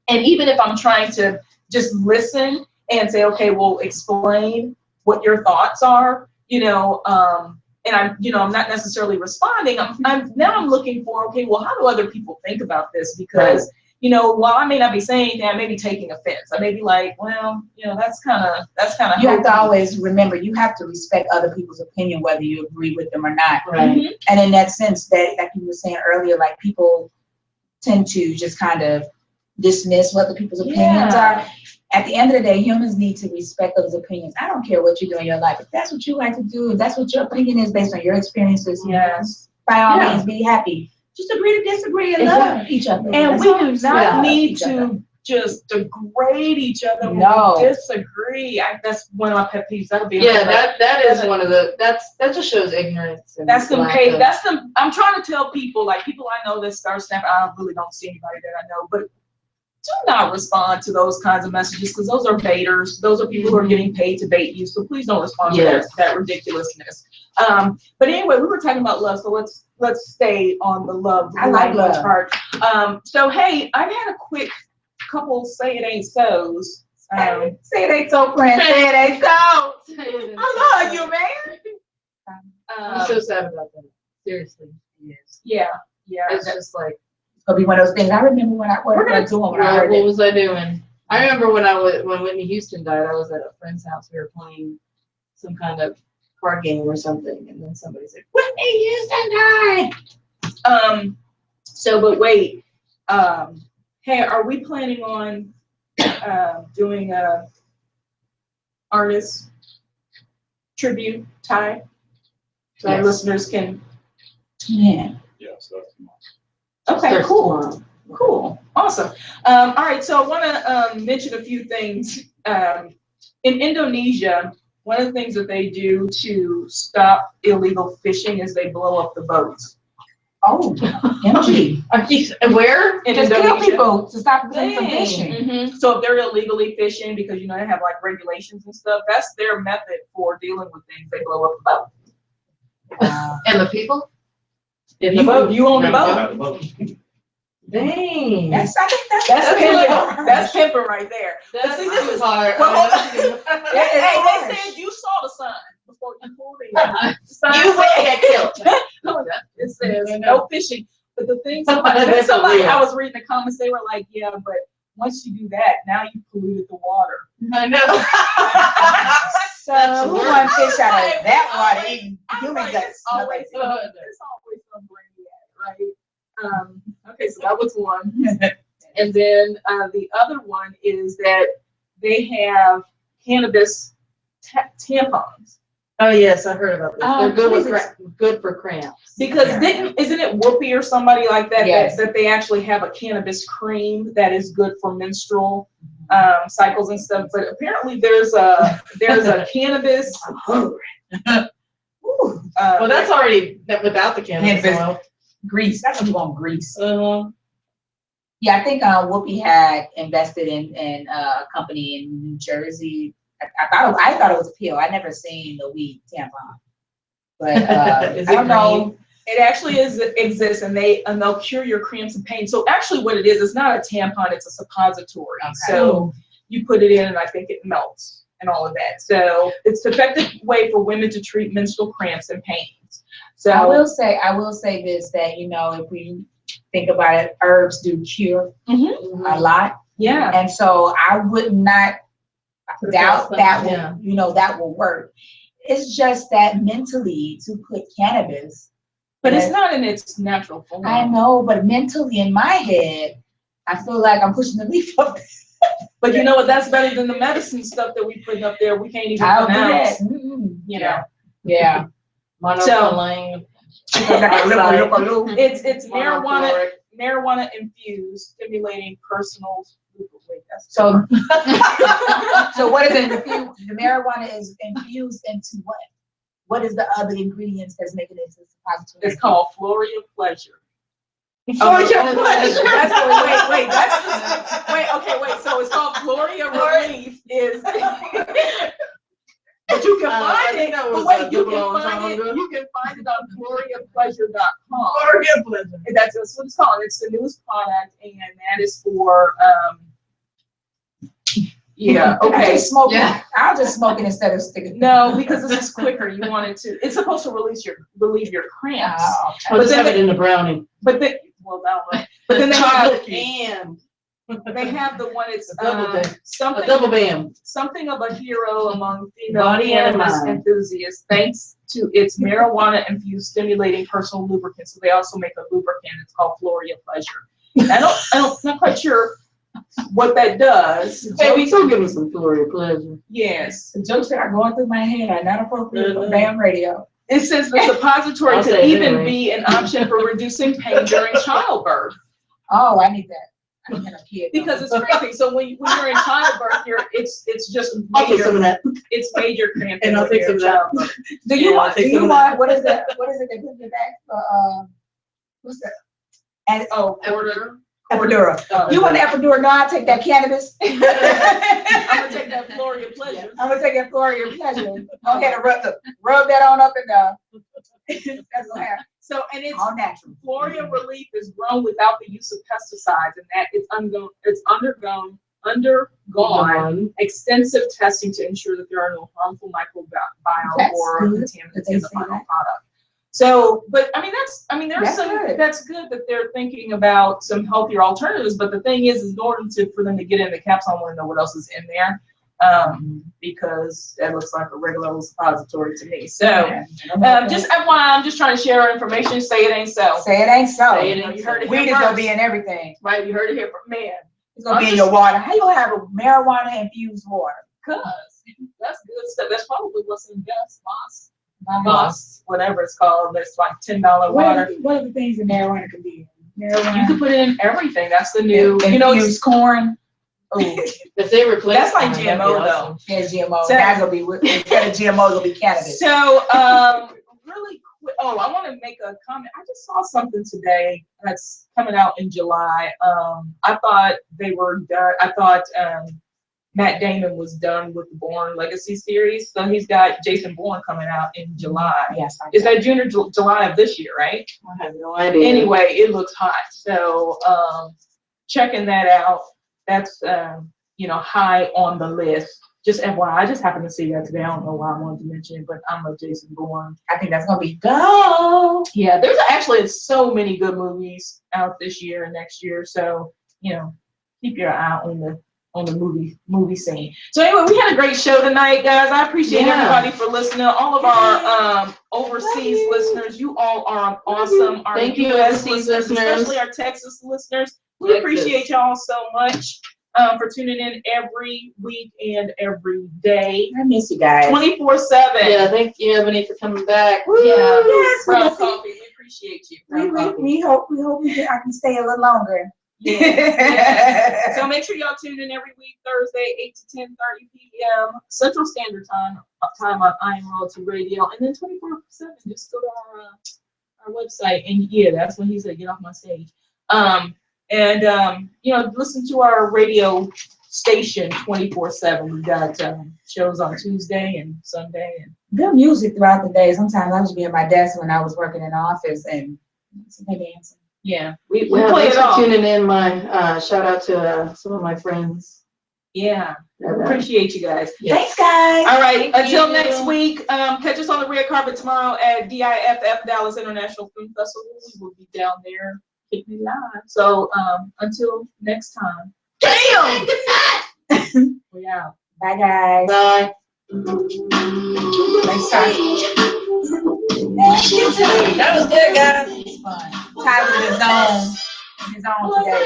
and even if I'm trying to just listen and say, okay, well, explain what your thoughts are, and I'm not necessarily responding. I'm looking for, okay, well, how do other people think about this? Because, while I may not be saying anything, I may be taking offense. I may be like, well, that's kind of. You have to always remember, you have to respect other people's opinion, whether you agree with them or not. Right. Mhm. And in that sense, that like you were saying earlier, like people tend to just kind of dismiss what the people's opinions are. At the end of the day, humans need to respect those opinions. I don't care what you do in your life. If that's what you like to do, if that's what your opinion is based on your experiences, Yes. by all means, be happy. Just agree to disagree and love each other. And That's we all. do not Love need each other. to just degrade each other when No. we disagree. That's one of my pet peeves. That'll be Yeah, that is one of the that just shows ignorance. And That's lack of- I'm trying to tell people, like people I know that start snapping. I really don't see anybody that I know, but do not respond to those kinds of messages, because those are baiters. Those are people who are getting paid to bait you. So please don't respond to that ridiculousness. But anyway, we were talking about love, so let's stay on the love. I like love. part. So hey, I've had a quick couple say it ain't so's Say they so friends. Say they so. I love you, man. I'm so sad about that. Seriously. Yes. Yeah. It's just like, It's gonna be one of those things. I remember what I was doing when I heard what it. was I doing? I remember when Whitney Houston died, I was at a friend's house. We were playing some kind of card game or something, and then somebody said, "Whitney Houston died." So, but wait. Hey, are we planning on doing a artist tribute time so our listeners can tune in? Yeah, so Okay, cool. Cool. Awesome. All right, so I want to mention a few things. In Indonesia, one of the things that they do to stop illegal fishing is they blow up the boats. Oh, MG. Where? In Just kill Indonesia. people to stop them from fishing. Mm-hmm. So if they're illegally fishing, because you know they have like regulations and stuff, that's their method for dealing with things. They blow up the boat. And the people? In the boat. You own the Yeah, boat. Dang. I think That's really pimping. hard. That's pimping right there. That's See, this too is hard. well, That is hey, harsh. they said you saw the sign before you pulled in. You will get killed. It says no fishing. But the thing, somebody, I was reading the comments, they were like, yeah, but once you do that, now you polluted the water. I know. So who wants fish out of that water? Even human Right, guts. it's always some gravy, right? Okay, so that was one. And then the other one is that they have cannabis tampons. Oh yes, I heard about this. Oh, They're good Jesus. good for cramps. Because isn't it Whoopi or somebody like that, Yes. that they actually have a cannabis cream that is good for menstrual cycles and stuff? But apparently there's a cannabis. Ooh, Well, that's already without the cannabis Cannabis. oil. grease. That's what you want, grease. Uh-huh. Yeah, I think Whoopi had invested in a company in New Jersey. I thought it was a pill. I never seen the weed tampon, but Is I it don't know. It actually exists, and they'll cure your cramps and pain. So actually, what it is, it's not a tampon; it's a suppository. Okay. So you put it in, and I think it melts and all of that. So it's an effective way for women to treat menstrual cramps and pains. So I will say this, that if we think about it, herbs do cure a lot, yeah, and so I would not doubt that will that will work. It's just that mentally to put cannabis, but it's not in its natural form. I know, but mentally in my head, I feel like I'm pushing the leaf up. But you know what? That's better than the medicine stuff that we put up there. We can't even I'll do pronounce. that. Mm-mm. You know. Yeah. Monoclonal. It's marijuana infused, stimulating personal. Wait, that's So what is it? The marijuana is infused into what? What is the other ingredients that's making it suppository? It's called Floria Pleasure. Floria Pleasure. Wait. So it's called Floria Relief. But you can find it. But wait, you can find it on FloriaPleasure.com. Floria Pleasure. That's what it's called. It's the newest product, and that is for yeah. Okay. I'll just smoke it instead of sticking. No, because this is quicker. You want it to. It's supposed to relieve your cramps. But just have it in the brownie. But then, but then they have and they have the one. It's a double bam. Something of a hero among female Body and cannabis mind. enthusiasts, thanks to its marijuana-infused stimulating personal lubricant. So they also make a lubricant. It's called Floria Pleasure. I'm not quite sure what that does. Baby, so give me some Floria Pleasure. Yes. The jokes that are going through my head are not appropriate for damn radio. It says the suppository could even be an option for reducing pain during childbirth. Oh, I need that. I need a kid. Because it's cramping. So when you're in childbirth, it's just I'll take some of that. It's major cramping. And I'll take some of that. Do you want what is that? What is it they put in your back for what's that? And Quarter. Epidural. You want the epidural? No, I'll take that cannabis. I'm gonna take that Floria Pleasure. I'm gonna take that Floria Pleasure. Go ahead and rub that on up and down. That's what happens. So, and it's all natural. Floria Relief is grown without the use of pesticides, and that it's undergone undergone extensive testing to ensure that there are no harmful microbiome or contaminants in the final product. So, but I mean, that's good that they're thinking about some healthier alternatives. But the thing is in order for them to get in the caps, I want to know what else is in there, because that looks like a regular suppository to me. So, just FYI, I'm just trying to share our information. Say it ain't so. Say it ain't so. Say it ain't, you heard it. Weed is gonna be in everything. Right, you heard it here from man. It's gonna be in your water. How you gonna have a marijuana infused water? Cause that's good stuff. That's probably what's in Moss, whatever it's called. That's like $10 water. What are the things that marijuana can be in? Marijuana. You can put it in everything. That's the new. You know, infused corn. Oh, if they replace that's like GMO though. Yeah, GMO. So, that's gonna be instead of GMO, it'll be cannabis. So, really quick. Oh, I want to make a comment. I just saw something today that's coming out in July. I thought they were done. I thought Matt Damon was done with the Bourne Legacy series. So he's got Jason Bourne coming out in July. Yes. Is that June or July of this year, right? I have no idea. Anyway, it looks hot. So checking that out. That's high on the list. Just FYI, I just happened to see that today. I don't know why I wanted to mention it, but I'm a Jason Bourne. I think that's gonna be go. Yeah, there's actually so many good movies out this year and next year. So keep your eye on the movie scene. So anyway, we had a great show tonight, guys. I appreciate everybody for listening. All of our overseas listeners, you all are awesome. Our Thank you, US overseas listeners, especially our Texas listeners. We appreciate y'all so much for tuning in every week and every day. I miss you guys. 24/7. Yeah, thank you, Ebony, for coming back. Yeah, yes, Brown Coffee. We appreciate you. We hope I can stay a little longer. Yeah. So make sure y'all tune in every week, Thursday, 8 to 10:30 p.m. Central Standard Time on I Am Royalty Radio, and then 24/7. Just go to our website, and yeah, that's when he said, "Get off my stage." Listen to our radio station 24/7. We got shows on Tuesday and Sunday, and good music throughout the day. Sometimes I would be at my desk when I was working in the office and dancing. Yeah, we play it all. all. Tuning in, my shout out to some of my friends. Yeah, appreciate you guys. Yes. Thanks, guys. All right, until next week, catch us on the red carpet tomorrow at DIFF Dallas International Film Festival. We will be down there kicking it live. So until next time. Damn! We out. Bye, guys. Bye. Next time. That was good, guys. It's fun. Tyler's in his zone today.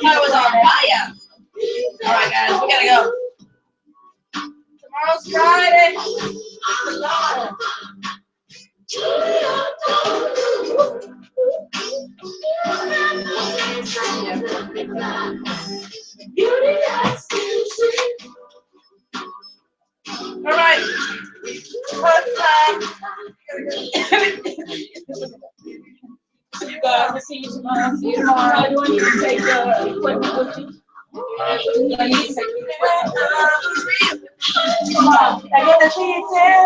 That was on fire. All right, guys, we gotta go. Tomorrow's Friday. All right. You guys, we'll see you tomorrow. See you tomorrow. Do I need to take the equipment with me? Do I need to take the equipment? I get to see you too.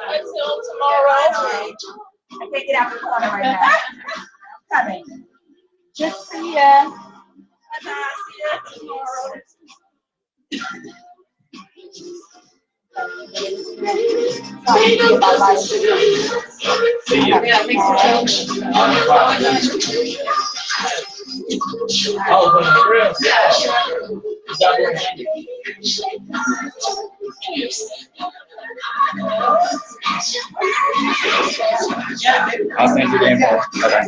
Until tomorrow. I can't get out the corner right now. I'm coming. Just see ya. See ya tomorrow. See ya. Yeah, thanks for coming. Oh, for real? I'll send you the info. Okay.